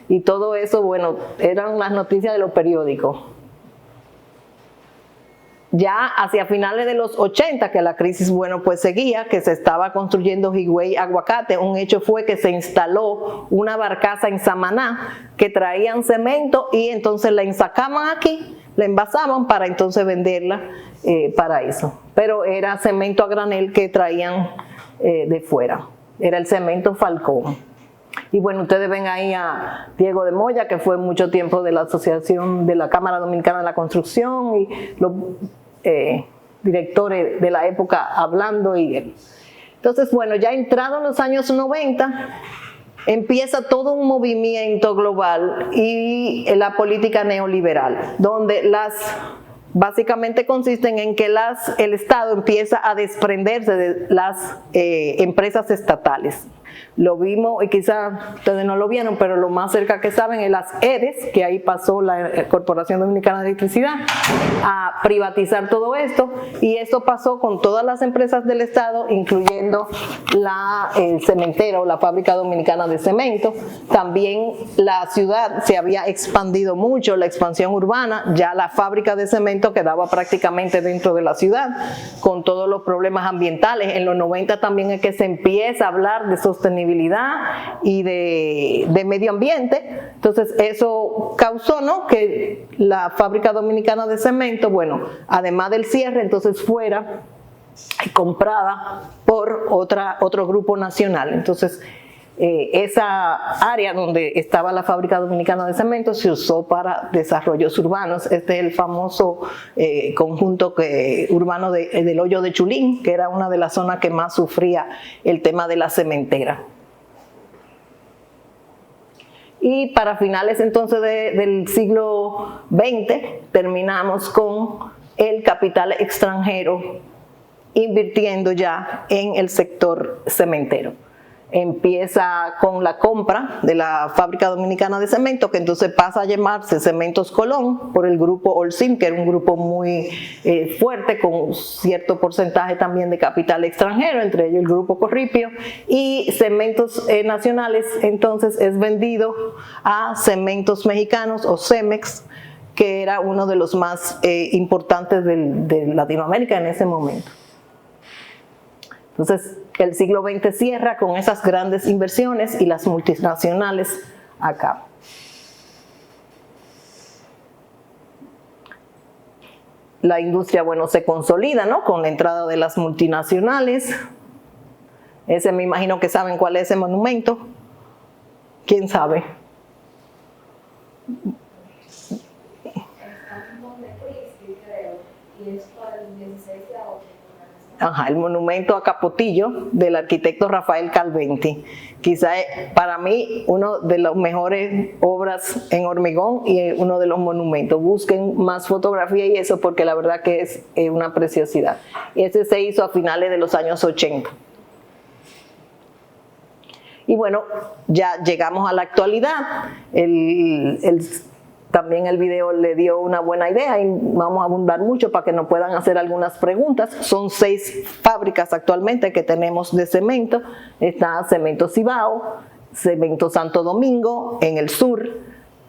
Y todo eso, bueno, eran las noticias de los periódicos. Ya hacia finales de los 80, que la crisis, bueno, pues seguía, que se estaba construyendo Higüey Aguacate, un hecho fue que se instaló una barcaza en Samaná, que traían cemento y entonces la ensacaban aquí, la envasaban para entonces venderla para eso. Pero era cemento a granel que traían de fuera, era el cemento Falcón. Y bueno, ustedes ven ahí a Diego de Moya, que fue mucho tiempo de la Asociación de la Cámara Dominicana de la Construcción, y los directores de la época hablando. Entonces, bueno, ya entrado en los años 90, empieza todo un movimiento global y la política neoliberal, donde básicamente consisten en que el Estado empieza a desprenderse de las empresas estatales. Lo vimos, y quizás ustedes no lo vieron, pero lo más cerca que saben es las EDES, que ahí pasó la Corporación Dominicana de Electricidad a privatizar todo esto, y esto pasó con todas las empresas del Estado, incluyendo el cementero, la Fábrica Dominicana de Cemento. También la ciudad se había expandido mucho, la expansión urbana, ya la fábrica de cemento quedaba prácticamente dentro de la ciudad, con todos los problemas ambientales. En los 90 también es que se empieza a hablar de sostenibilidad y de medio ambiente. Entonces eso causó, ¿no?, que la Fábrica Dominicana de Cemento, bueno, además del cierre, entonces fuera comprada por otro grupo nacional. Entonces esa área donde estaba la Fábrica Dominicana de Cemento se usó para desarrollos urbanos. Este es el famoso conjunto urbano del Hoyo de Chulín, que era una de las zonas que más sufría el tema de la cementera. Y para finales entonces del siglo XX terminamos con el capital extranjero invirtiendo ya en el sector cementero. Empieza con la compra de la Fábrica Dominicana de Cemento, que entonces pasa a llamarse Cementos Colón por el grupo Holcim, que era un grupo muy fuerte, con cierto porcentaje también de capital extranjero, entre ellos el grupo Corripio, y Cementos Nacionales entonces es vendido a Cementos Mexicanos o Cemex, que era uno de los más importantes de Latinoamérica en ese momento. Entonces, el siglo XX cierra con esas grandes inversiones y las multinacionales acá. La industria, bueno, se consolida, ¿no?, con la entrada de las multinacionales. Ese, me imagino que saben cuál es ese monumento. ¿Quién sabe? Ajá, el monumento a Capotillo del arquitecto Rafael Calventi. Quizá para mí uno de las mejores obras en hormigón y uno de los monumentos. Busquen más fotografía y eso, porque la verdad que es una preciosidad. Ese se hizo a finales de los años 80. Y bueno, ya llegamos a la actualidad. También el video le dio una buena idea y vamos a abundar mucho para que nos puedan hacer algunas preguntas. Son 6 fábricas actualmente que tenemos de cemento. Está Cemento Cibao, Cemento Santo Domingo en el sur,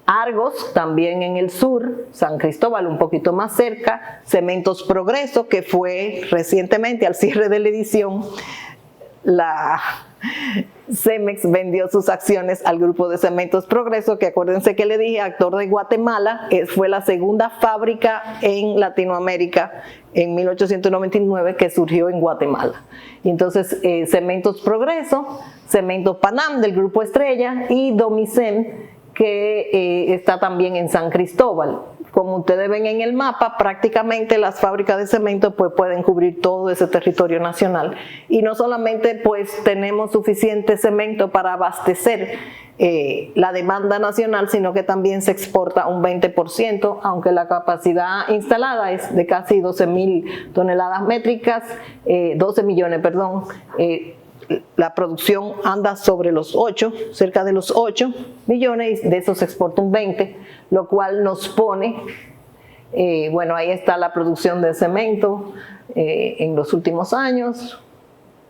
Argos también en el sur, San Cristóbal un poquito más cerca, Cementos Progreso, que fue recientemente al cierre de la edición Cemex vendió sus acciones al grupo de Cementos Progreso, que acuérdense que le dije, actor de Guatemala, fue la segunda fábrica en Latinoamérica en 1899 que surgió en Guatemala. Y entonces Cementos Progreso, Cementos Panam del grupo Estrella y Domicem, que está también en San Cristóbal. Como ustedes ven en el mapa, prácticamente las fábricas de cemento pues pueden cubrir todo ese territorio nacional. Y no solamente pues tenemos suficiente cemento para abastecer la demanda nacional, sino que también se exporta un 20%, aunque la capacidad instalada es de casi 12.000 toneladas métricas, 12 millones, perdón. La producción anda sobre los 8, cerca de los 8 millones, y de eso se exporta un 20, lo cual nos pone, bueno, ahí está la producción de cemento en los últimos años.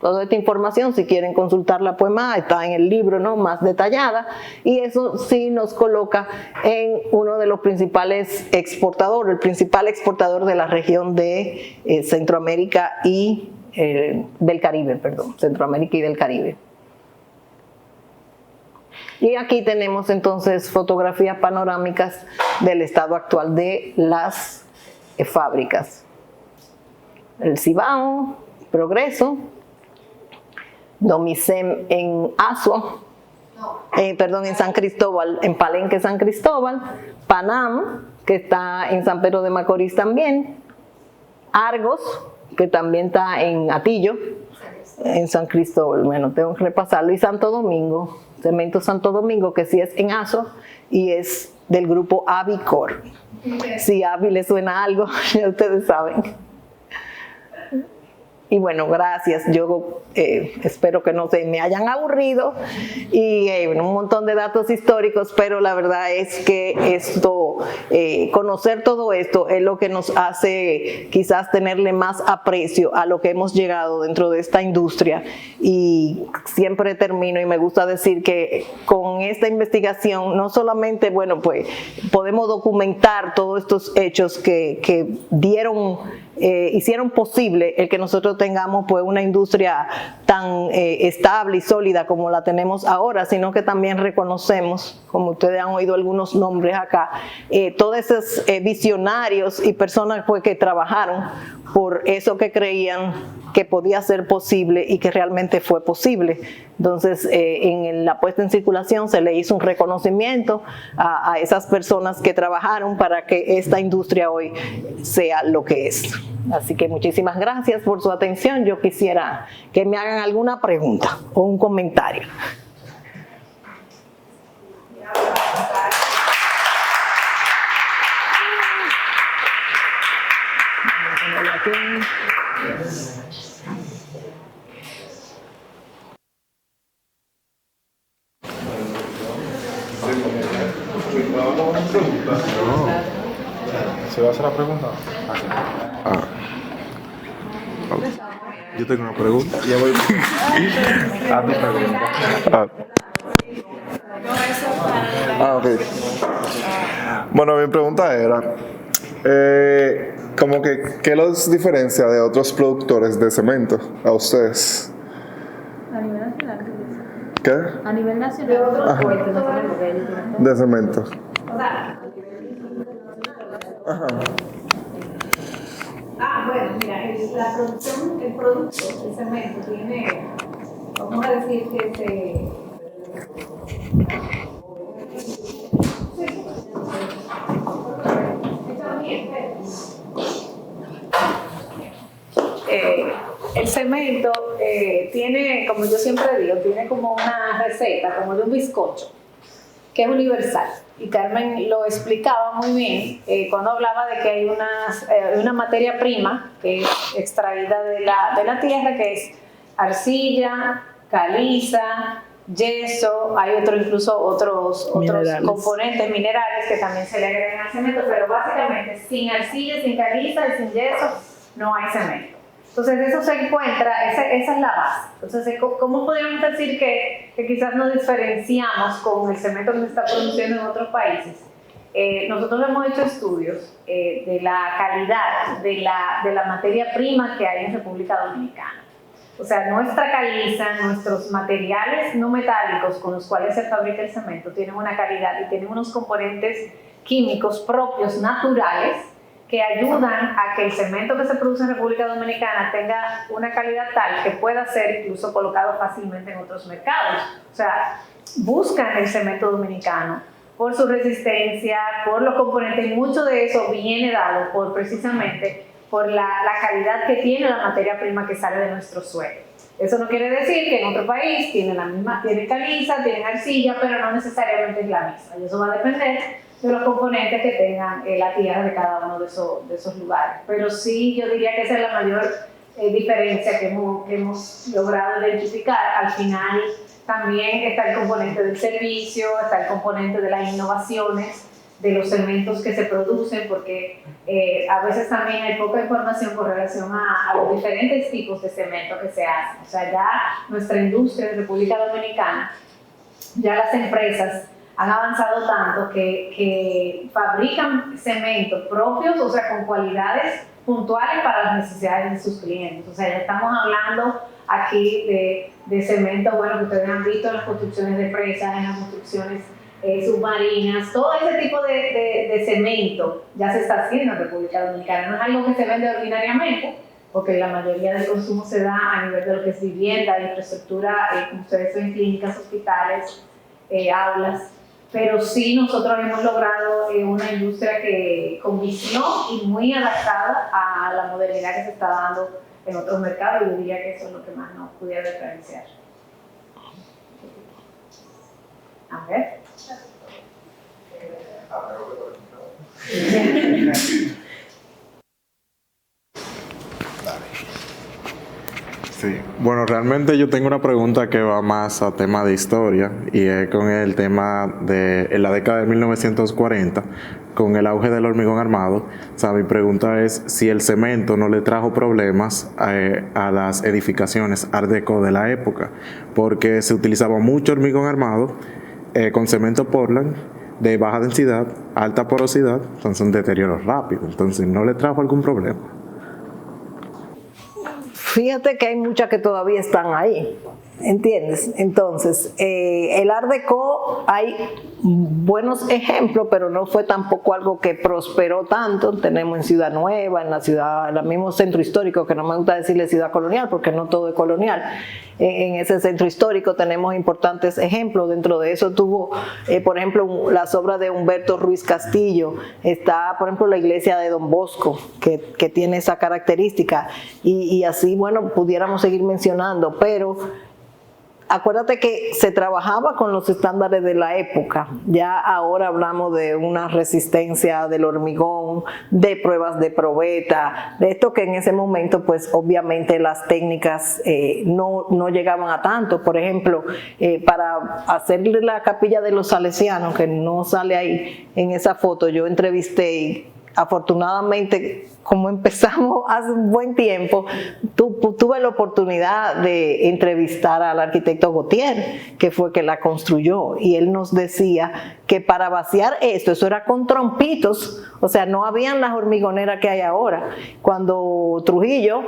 Toda esta información, si quieren consultarla, pues más, está en el libro, ¿no?, más detallada, y eso sí nos coloca en uno de los principales exportadores, el principal exportador de la región de Centroamérica y del Caribe, perdón, Centroamérica y del Caribe. Y aquí tenemos entonces fotografías panorámicas del estado actual de las fábricas. El Cibao, Progreso, Domicem en Asua, perdón, en San Cristóbal, en Palenque, San Cristóbal, Panam, que está en San Pedro de Macorís también, Argos, que también está en Atillo, en San Cristóbal, bueno, tengo que repasarlo, y Santo Domingo, Cemento Santo Domingo, que sí es en Aso y es del grupo Avicor. Si Avi le suena algo, ya ustedes saben. Y bueno, gracias. Yo espero que no se me hayan aburrido y un montón de datos históricos, pero la verdad es que esto, conocer todo esto es lo que nos hace quizás tenerle más aprecio a lo que hemos llegado dentro de esta industria. Y siempre termino y me gusta decir que con esta investigación no solamente, bueno, pues podemos documentar todos estos hechos que hicieron posible el que nosotros tengamos pues una industria tan estable y sólida como la tenemos ahora, sino que también reconocemos, como ustedes han oído algunos nombres acá, todos esos visionarios y personas pues que trabajaron por eso que creían que podía ser posible y que realmente fue posible. Entonces, en la puesta en circulación se le hizo un reconocimiento a esas personas que trabajaron para que esta industria hoy sea lo que es. Así que muchísimas gracias por su atención. Yo quisiera que me hagan alguna pregunta o un comentario. ¿Se va a hacer la pregunta? Yo tengo una pregunta. Ya voy a tu pregunta. Ok. Bueno, mi pregunta era, como que, ¿qué los diferencia de otros productores de cemento a ustedes? A nivel nacional. ¿Qué? A nivel nacional. De cemento. Ajá. Bueno, mira, la producción, el producto de cemento tiene, vamos a decir que el cemento tiene, como yo siempre digo, tiene como una receta, como de un bizcocho, que es universal. Y Carmen lo explicaba muy bien cuando hablaba de que hay una materia prima que es extraída de la tierra, que es arcilla, caliza, yeso, hay incluso otros componentes minerales que también se le agregan al cemento, pero básicamente sin arcilla, sin caliza y sin yeso no hay cemento. Entonces eso se encuentra, esa es la base. Entonces, ¿cómo podríamos decir que quizás nos diferenciamos con el cemento que se está produciendo en otros países? Nosotros hemos hecho estudios de la calidad de la materia prima que hay en República Dominicana. O sea, nuestra caliza, nuestros materiales no metálicos con los cuales se fabrica el cemento tienen una calidad y tienen unos componentes químicos propios, naturales, que ayudan a que el cemento que se produce en República Dominicana tenga una calidad tal que pueda ser incluso colocado fácilmente en otros mercados. O sea, buscan el cemento dominicano por su resistencia, por los componentes, y mucho de eso viene dado precisamente por la calidad que tiene la materia prima que sale de nuestro suelo. Eso no quiere decir que en otro país tienen caliza, tienen arcilla, pero no necesariamente es la misma. Y eso va a depender de los componentes que tengan la tierra de cada uno de esos lugares. Pero sí, yo diría que esa es la mayor diferencia que hemos logrado identificar. Al final también está el componente del servicio, está el componente de las innovaciones, de los cementos que se producen, porque a veces también hay poca información con relación a los diferentes tipos de cemento que se hacen. O sea, ya nuestra industria en República Dominicana, ya las empresas han avanzado tanto que fabrican cementos propios, o sea, con cualidades puntuales para las necesidades de sus clientes. O sea, ya estamos hablando aquí de cemento, bueno, que ustedes han visto en las construcciones de presas, en las construcciones submarinas, todo ese tipo de cemento ya se está haciendo en República Dominicana. No es algo que se vende ordinariamente, porque la mayoría del consumo se da a nivel de lo que es vivienda, infraestructura, como ustedes ven, clínicas, hospitales, aulas. Pero sí nosotros hemos logrado una industria con visión y muy adaptada a la modernidad que se está dando en otros mercados, y yo diría que eso es lo que más nos pudiera diferenciar. A ver. Sí, bueno, realmente yo tengo una pregunta que va más a tema de historia, y es con el tema de en la década de 1940, con el auge del hormigón armado. O sea, mi pregunta es si el cemento no le trajo problemas a las edificaciones Art Deco de la época, porque se utilizaba mucho hormigón armado con cemento Portland de baja densidad, alta porosidad, entonces un deterioro rápido. Entonces, ¿no le trajo algún problema? Fíjate que hay muchas que todavía están ahí, ¿entiendes? Entonces, el Art Deco hay buenos ejemplos, pero no fue tampoco algo que prosperó tanto. Tenemos en Ciudad Nueva, en el mismo centro histórico, que no me gusta decirle ciudad colonial, porque no todo es colonial. En ese centro histórico tenemos importantes ejemplos. Dentro de eso tuvo, por ejemplo, las obras de Humberto Ruiz Castillo. Está, por ejemplo, la iglesia de Don Bosco, que tiene esa característica. Y así, bueno, pudiéramos seguir mencionando, pero acuérdate que se trabajaba con los estándares de la época. Ya ahora hablamos de una resistencia del hormigón, de pruebas de probeta, de esto que en ese momento, pues obviamente las técnicas no llegaban a tanto. Por ejemplo, para hacer la capilla de los Salesianos, que no sale ahí en esa foto, yo entrevisté y afortunadamente, como empezamos hace un buen tiempo, tuve la oportunidad de entrevistar al arquitecto Gautier, que fue que la construyó, y él nos decía que para vaciar eso era con trompitos. O sea, no habían las hormigoneras que hay ahora. Cuando Trujillo,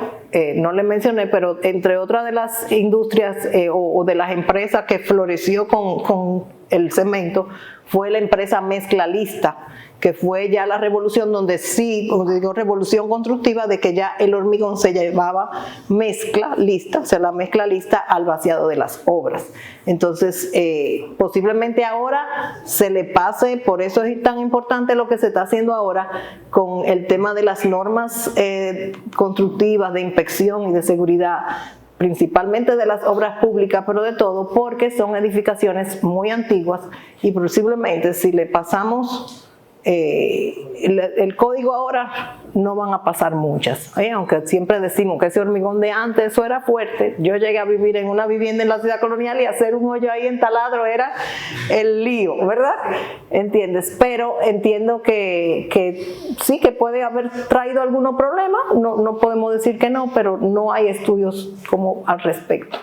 no le mencioné, pero entre otras de las industrias o de las empresas que floreció con el cemento, fue la empresa Mezclalista, que fue ya la revolución donde sí, como digo, revolución constructiva, de que ya el hormigón se llevaba mezcla lista, o sea, la mezcla lista al vaciado de las obras. Entonces, posiblemente ahora se le pase, por eso es tan importante lo que se está haciendo ahora con el tema de las normas constructivas de inspección y de seguridad, principalmente de las obras públicas, pero de todo, porque son edificaciones muy antiguas y posiblemente si le pasamos el código ahora, no van a pasar muchas, aunque siempre decimos que ese hormigón de antes, eso era fuerte. Yo llegué a vivir en una vivienda en la ciudad colonial y hacer un hoyo ahí en taladro era el lío, ¿verdad? ¿Entiendes? Pero entiendo que sí, que puede haber traído algunos problemas, no podemos decir que no, pero no hay estudios como al respecto.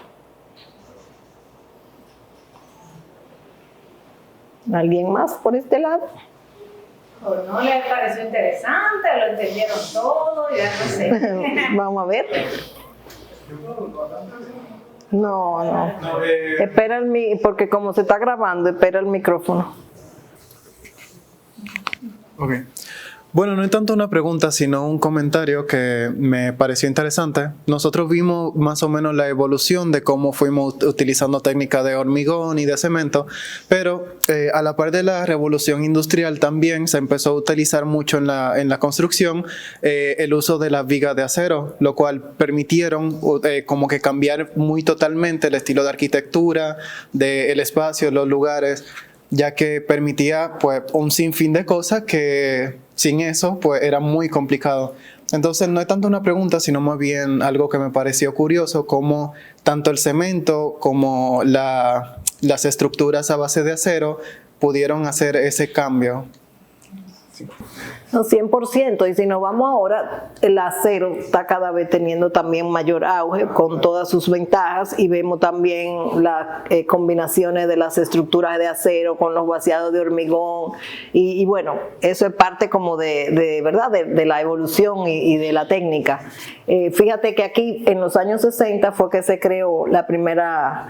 ¿Alguien más por este lado? ¿O no les pareció interesante? ¿Lo entendieron todo? Ya no sé. Vamos a ver. No, no. Espera porque como se está grabando, espera el micrófono. Ok. Bueno, no es tanto una pregunta, sino un comentario que me pareció interesante. Nosotros vimos más o menos la evolución de cómo fuimos utilizando técnicas de hormigón y de cemento, pero a la par de la revolución industrial también se empezó a utilizar mucho en la construcción el uso de las vigas de acero, lo cual permitieron como que cambiar muy totalmente el estilo de arquitectura, del espacio, los lugares, ya que permitía pues un sinfín de cosas que sin eso pues era muy complicado. Entonces no es tanto una pregunta, sino más bien algo que me pareció curioso, como tanto el cemento como las estructuras a base de acero pudieron hacer ese cambio. No, 100%, y si nos vamos ahora, el acero está cada vez teniendo también mayor auge con todas sus ventajas, y vemos también las combinaciones de las estructuras de acero con los vaciados de hormigón, y bueno, eso es parte como de ¿verdad? De la evolución y de la técnica. Fíjate que aquí en los años 60 fue que se creó la primera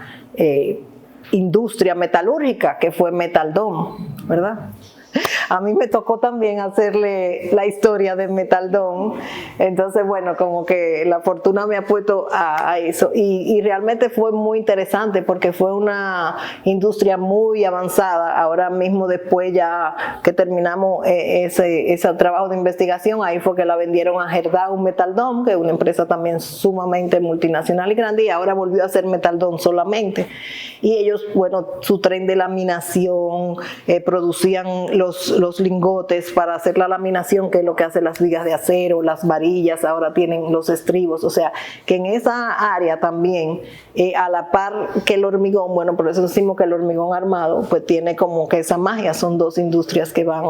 industria metalúrgica, que fue Metal Dome, ¿verdad? A mí me tocó también hacerle la historia de Metal Dome, entonces bueno, como que la fortuna me ha puesto a eso, y realmente fue muy interesante porque fue una industria muy avanzada. Ahora mismo, después ya que terminamos ese trabajo de investigación, ahí fue que la vendieron a Gerdau Metal Dome, que es una empresa también sumamente multinacional y grande, y ahora volvió a hacer Metal Dome solamente, y ellos, bueno, su tren de laminación, producían los lingotes para hacer la laminación, que es lo que hacen las vigas de acero, las varillas, ahora tienen los estribos, o sea, que en esa área también, a la par que el hormigón, bueno, por eso decimos que el hormigón armado, pues tiene como que esa magia, son dos industrias que van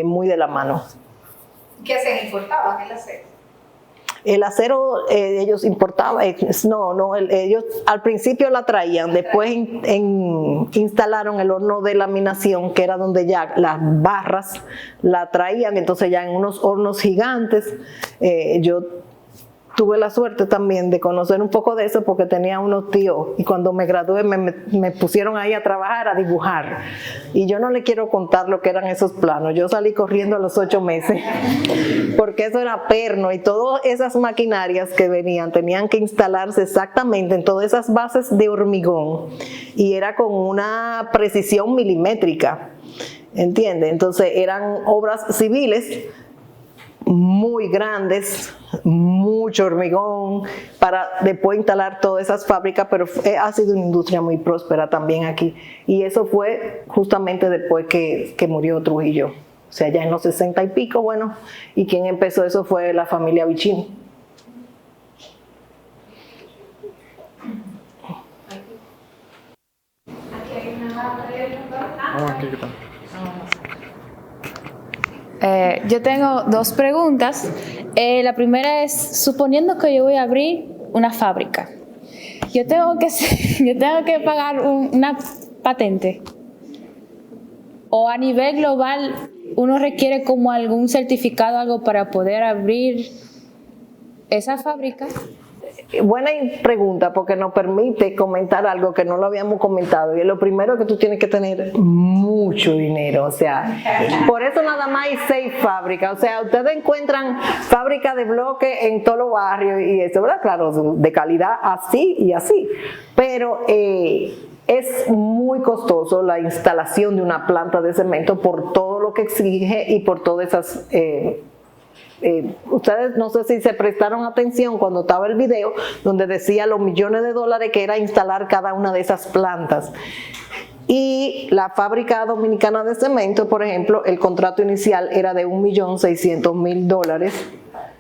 muy de la mano. ¿Qué se importaba el acero? El acero ellos importaban, ellos al principio la traían, después instalaron el horno de laminación, que era donde ya las barras la traían, entonces ya en unos hornos gigantes. Yo tuve la suerte también de conocer un poco de eso porque tenía unos tíos, y cuando me gradué me pusieron ahí a trabajar, a dibujar, y yo no le quiero contar lo que eran esos planos. Yo salí corriendo a los 8 meses porque eso era perno, y todas esas maquinarias que venían tenían que instalarse exactamente en todas esas bases de hormigón, y era con una precisión milimétrica, ¿entiendes? Entonces eran obras civiles muy grandes, mucho hormigón, para después instalar todas esas fábricas, pero ha sido una industria muy próspera también aquí, y eso fue justamente después que murió Trujillo, o sea, ya en los 60 y pico, bueno, y quien empezó eso fue la familia Vicini. Yo tengo 2 preguntas. La primera es, suponiendo que yo voy a abrir una fábrica, yo tengo que pagar una patente, o a nivel global uno requiere como algún certificado, algo para poder abrir esa fábrica. Buena pregunta, porque nos permite comentar algo que no lo habíamos comentado, y es lo primero, que tú tienes que tener mucho dinero, o sea, por eso nada más hay 6 fábricas, o sea, ustedes encuentran fábricas de bloque en todos los barrios y eso, ¿verdad? Claro, de calidad así y así, pero es muy costoso la instalación de una planta de cemento por todo lo que exige y por todas esas ustedes no sé si se prestaron atención cuando estaba el video donde decía los millones de dólares que era instalar cada una de esas plantas. Y la fábrica dominicana de cemento, por ejemplo, el contrato inicial era de $1.600.000.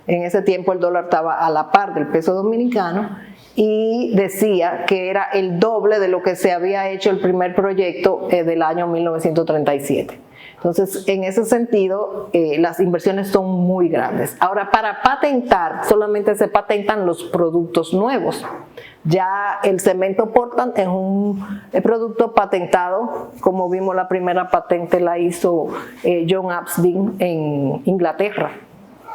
En ese tiempo el dólar estaba a la par del peso dominicano, y decía que era el doble de lo que se había hecho el primer proyecto del año 1937. Entonces, en ese sentido, las inversiones son muy grandes. Ahora, para patentar, solamente se patentan los productos nuevos. Ya el cemento Portland es un producto patentado, como vimos, la primera patente la hizo John Absdin en Inglaterra,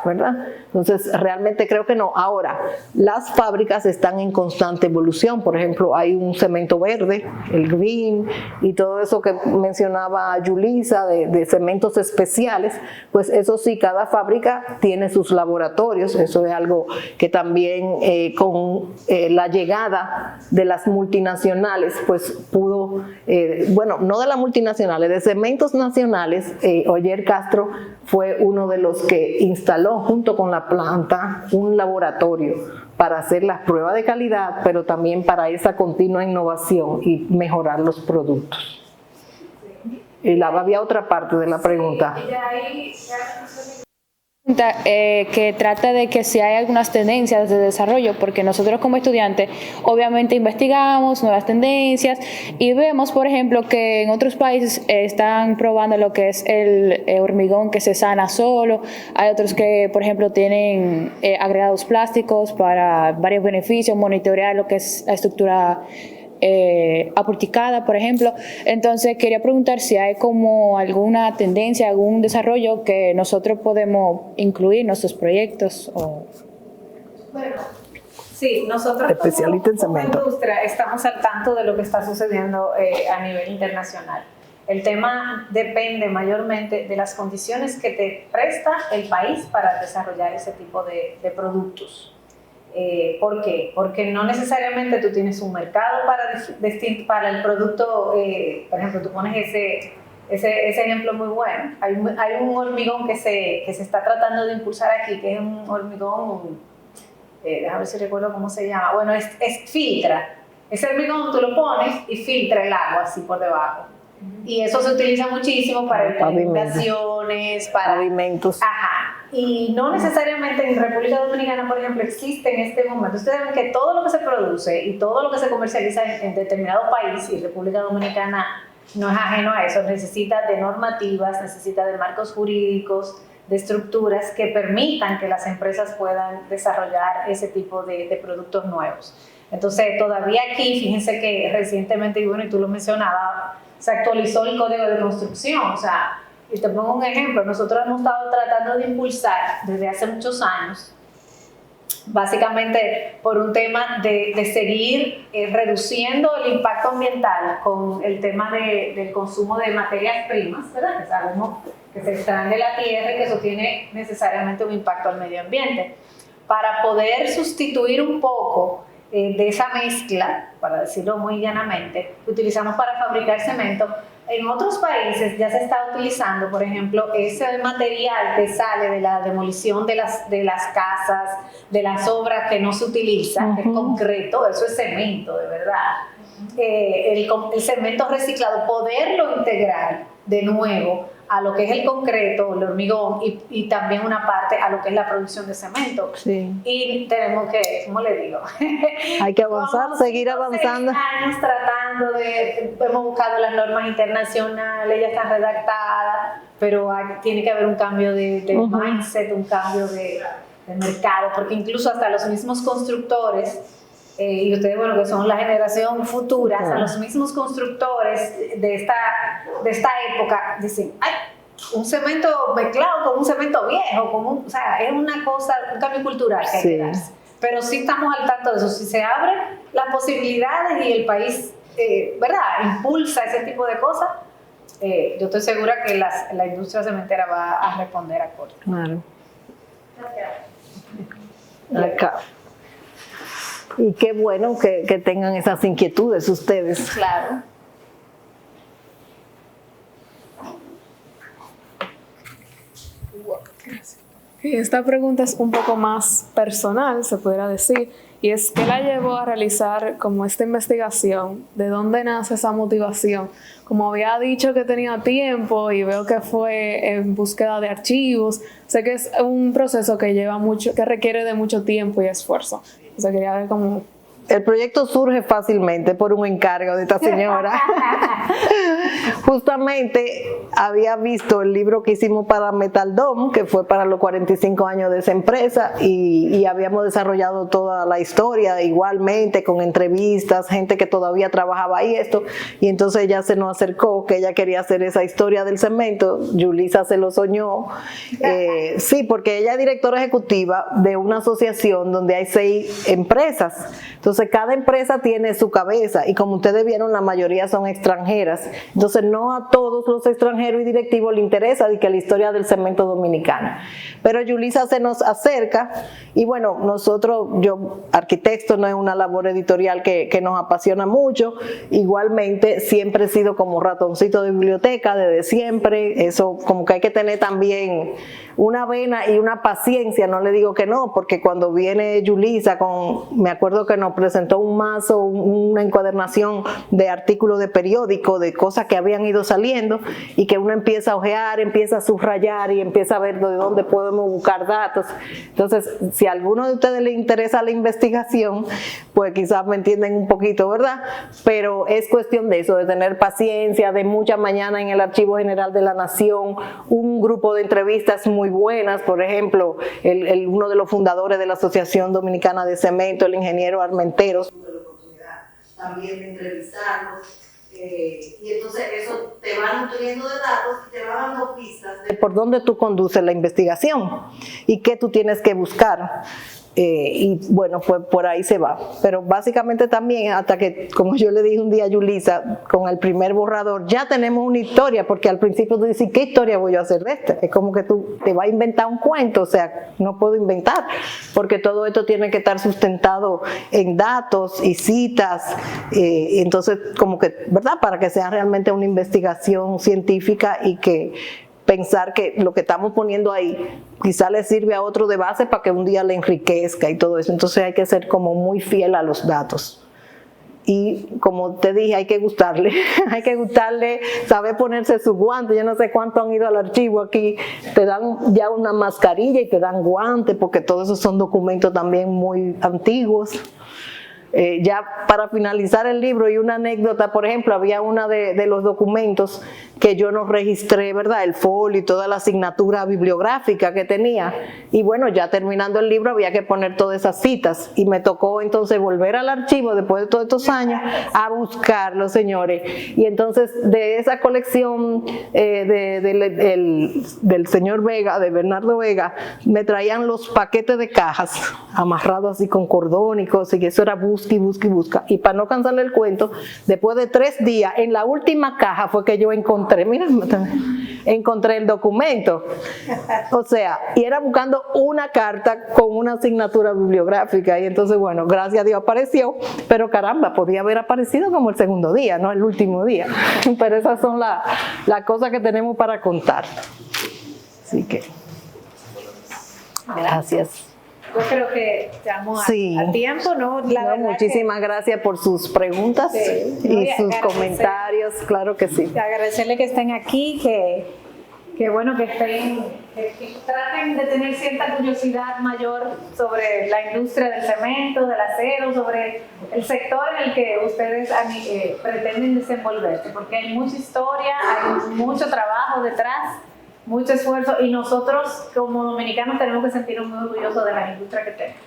¿verdad? Entonces, realmente creo que no. Ahora, las fábricas están en constante evolución. Por ejemplo, hay un cemento verde, el green, y todo eso que mencionaba Yulisa de cementos especiales, pues eso sí, cada fábrica tiene sus laboratorios. Eso es algo que también con la llegada de las multinacionales, pues pudo, bueno, no de las multinacionales, de cementos nacionales, Oyer Castro fue uno de los que instaló junto con la planta un laboratorio para hacer las pruebas de calidad, pero también para esa continua innovación y mejorar los productos. Y había otra parte de la pregunta. Que trata de que si hay algunas tendencias de desarrollo, porque nosotros como estudiantes obviamente investigamos nuevas tendencias y vemos, por ejemplo, que en otros países están probando lo que es el hormigón que se sana solo. Hay otros que, por ejemplo, tienen agregados plásticos para varios beneficios, monitorear lo que es la estructura aporticada, por ejemplo. Entonces quería preguntar si hay como alguna tendencia, algún desarrollo que nosotros podemos incluir en nuestros proyectos. Bueno, sí, nosotros como industria estamos al tanto de lo que está sucediendo a nivel internacional. El tema depende mayormente de las condiciones que te presta el país para desarrollar ese tipo de productos. ¿Por qué? Porque no necesariamente tú tienes un mercado para el producto. Por ejemplo, tú pones ese ejemplo muy bueno. Hay un hormigón que se está tratando de impulsar aquí, que es un hormigón, déjame ver si recuerdo cómo se llama. Bueno, es filtra. Ese hormigón tú lo pones y filtra el agua así por debajo. Y eso se utiliza muchísimo para evitar inundaciones, para pavimentos. Ajá. Y no necesariamente en República Dominicana, por ejemplo, existe en este momento. Ustedes ven que todo lo que se produce y todo lo que se comercializa en determinado país, y República Dominicana no es ajeno a eso, necesita de normativas, necesita de marcos jurídicos, de estructuras que permitan que las empresas puedan desarrollar ese tipo de productos nuevos. Entonces, todavía aquí, fíjense que recientemente, y bueno, y tú lo mencionabas, se actualizó el Código de Construcción. O sea, y te pongo un ejemplo, nosotros hemos estado tratando de impulsar desde hace muchos años, básicamente por un tema de seguir reduciendo el impacto ambiental con el tema del consumo de materias primas, ¿verdad? Que sabemos que se extraen de la tierra y que eso tiene necesariamente un impacto al medio ambiente. Para poder sustituir un poco de esa mezcla, para decirlo muy llanamente, que utilizamos para fabricar cemento, en otros países ya se está utilizando, por ejemplo, ese material que sale de la demolición de las casas, de las obras que no se utilizan, que es concreto, eso es cemento, de verdad. El cemento reciclado, poderlo integrar de nuevo a lo que es el concreto, el hormigón y también una parte a lo que es la producción de cemento. Sí. Y tenemos que, ¿cómo le digo? Hay que avanzar, seguir avanzando. 6 años tratando hemos buscado las normas internacionales, ya están redactadas, pero tiene que haber un cambio de mindset, un cambio de mercado, porque incluso hasta los mismos constructores, y ustedes, bueno, que son la generación futura, hasta los mismos constructores de esta época dicen, ¡ay! Un cemento mezclado con un cemento viejo, o sea, es una cosa, un cambio cultural que hay que darse. Pero sí estamos al tanto de eso. Si se abren las posibilidades y el país, ¿verdad?, impulsa ese tipo de cosas, yo estoy segura que la industria cementera va a responder a corto. Claro. Acá. Y qué bueno que tengan esas inquietudes ustedes. Claro. Esta pregunta es un poco más personal, se podría decir, y es ¿qué la llevó a realizar como esta investigación? ¿De dónde nace esa motivación? Como había dicho que tenía tiempo y veo que fue en búsqueda de archivos, sé que es un proceso que lleva mucho, que requiere de mucho tiempo y esfuerzo. O sea, quería ver cómo... El proyecto surge fácilmente por un encargo de esta señora. justamente había visto el libro que hicimos para Metaldom, que fue para los 45 años de esa empresa, y habíamos desarrollado toda la historia igualmente con entrevistas, gente que todavía trabajaba ahí y entonces ella se nos acercó que ella quería hacer esa historia del cemento. Yulisa se lo soñó, sí, porque ella es directora ejecutiva de una asociación donde hay 6 empresas, entonces cada empresa tiene su cabeza y como ustedes vieron la mayoría son extranjeras, entonces no a todos los extranjeros y directivos les interesa de que la historia del cemento dominicano, pero Yulisa se nos acerca y bueno, nosotros, arquitecto no es una labor editorial que nos apasiona mucho, igualmente siempre he sido como ratoncito de biblioteca desde siempre, eso como que hay que tener también una vena y una paciencia, no le digo que no, porque cuando viene Yulisa me acuerdo que nos presentó un mazo, una encuadernación de artículos de periódico, de cosas que habían ido saliendo y que uno empieza a ojear, empieza a subrayar y empieza a ver de dónde podemos buscar datos. Entonces, si a alguno de ustedes les interesa la investigación, pues quizás me entienden un poquito, ¿verdad? Pero es cuestión de eso, de tener paciencia, de muchas mañanas en el Archivo General de la Nación, un grupo de entrevistas muy buenas, por ejemplo, uno de los fundadores de la Asociación Dominicana de Cemento, el ingeniero Armenteros, tuve la oportunidad también de entrevistarlos. Y entonces eso te va nutriendo de datos y te va dando pistas de por dónde tú conduces la investigación y qué tú tienes que buscar. Y bueno, pues por ahí se va. Pero básicamente también, hasta que, como yo le dije un día a Yulisa, con el primer borrador, ya tenemos una historia, porque al principio tú dices, ¿qué historia voy a hacer de este? Es como que tú te vas a inventar un cuento, o sea, no puedo inventar, porque todo esto tiene que estar sustentado en datos y citas, entonces como que, ¿verdad? Para que sea realmente una investigación científica y que pensar que lo que estamos poniendo ahí quizá le sirve a otro de base para que un día le enriquezca y todo eso. Entonces hay que ser como muy fiel a los datos. Y como te dije, hay que gustarle, saber ponerse su guante. Yo no sé cuánto han ido al archivo aquí, te dan ya una mascarilla y te dan guantes, porque todos esos son documentos también muy antiguos. Ya para finalizar el libro, y una anécdota, por ejemplo, había una de los documentos que yo no registré, ¿verdad? El folio y toda la asignatura bibliográfica que tenía. Y bueno, ya terminando el libro había que poner todas esas citas. Y me tocó entonces volver al archivo después de todos estos años a buscarlo, señores. Y entonces de esa colección del señor Vega, de Bernardo Vega, me traían los paquetes de cajas amarrados así con cordón y cosas, y eso era busca y busca y busca. Y para no cansarle el cuento, después de 3 días, en la última caja fue que yo encontré el documento. O sea, y era buscando una carta con una asignatura bibliográfica. Y entonces, bueno, gracias a Dios apareció, pero caramba, podía haber aparecido como el segundo día, no el último día. Pero esas son las cosas que tenemos para contar. Así que, gracias. Yo creo que estamos sí. a tiempo, ¿no? Muchísimas gracias por sus preguntas y sus comentarios, claro que sí. Agradecerle que estén aquí, que bueno, que traten de tener cierta curiosidad mayor sobre la industria del cemento, del acero, sobre el sector en el que ustedes pretenden desenvolverse, porque hay mucha historia, hay mucho trabajo detrás, mucho esfuerzo, y nosotros como dominicanos tenemos que sentirnos muy orgullosos de la industria que tenemos,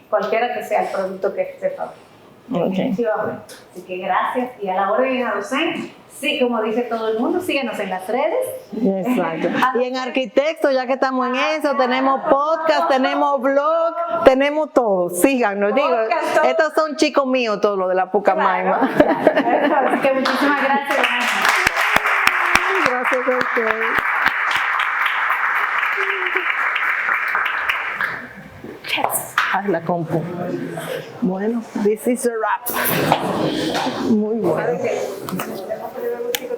cualquiera que sea el producto que se fabrique. Definitivamente. Así que gracias, y a la orden a docente, sí, como dice todo el mundo, síguenos en las redes. Exacto. Y en Arquitecto, ya que estamos en eso, tenemos podcast, tenemos blog, tenemos todo. Síganos, digo, estos son chicos míos, todos los de la Pucamaima. Claro. Así que muchísimas gracias. Gracias a ustedes. Ay, la compu. Bueno, this is a wrap. Muy bueno.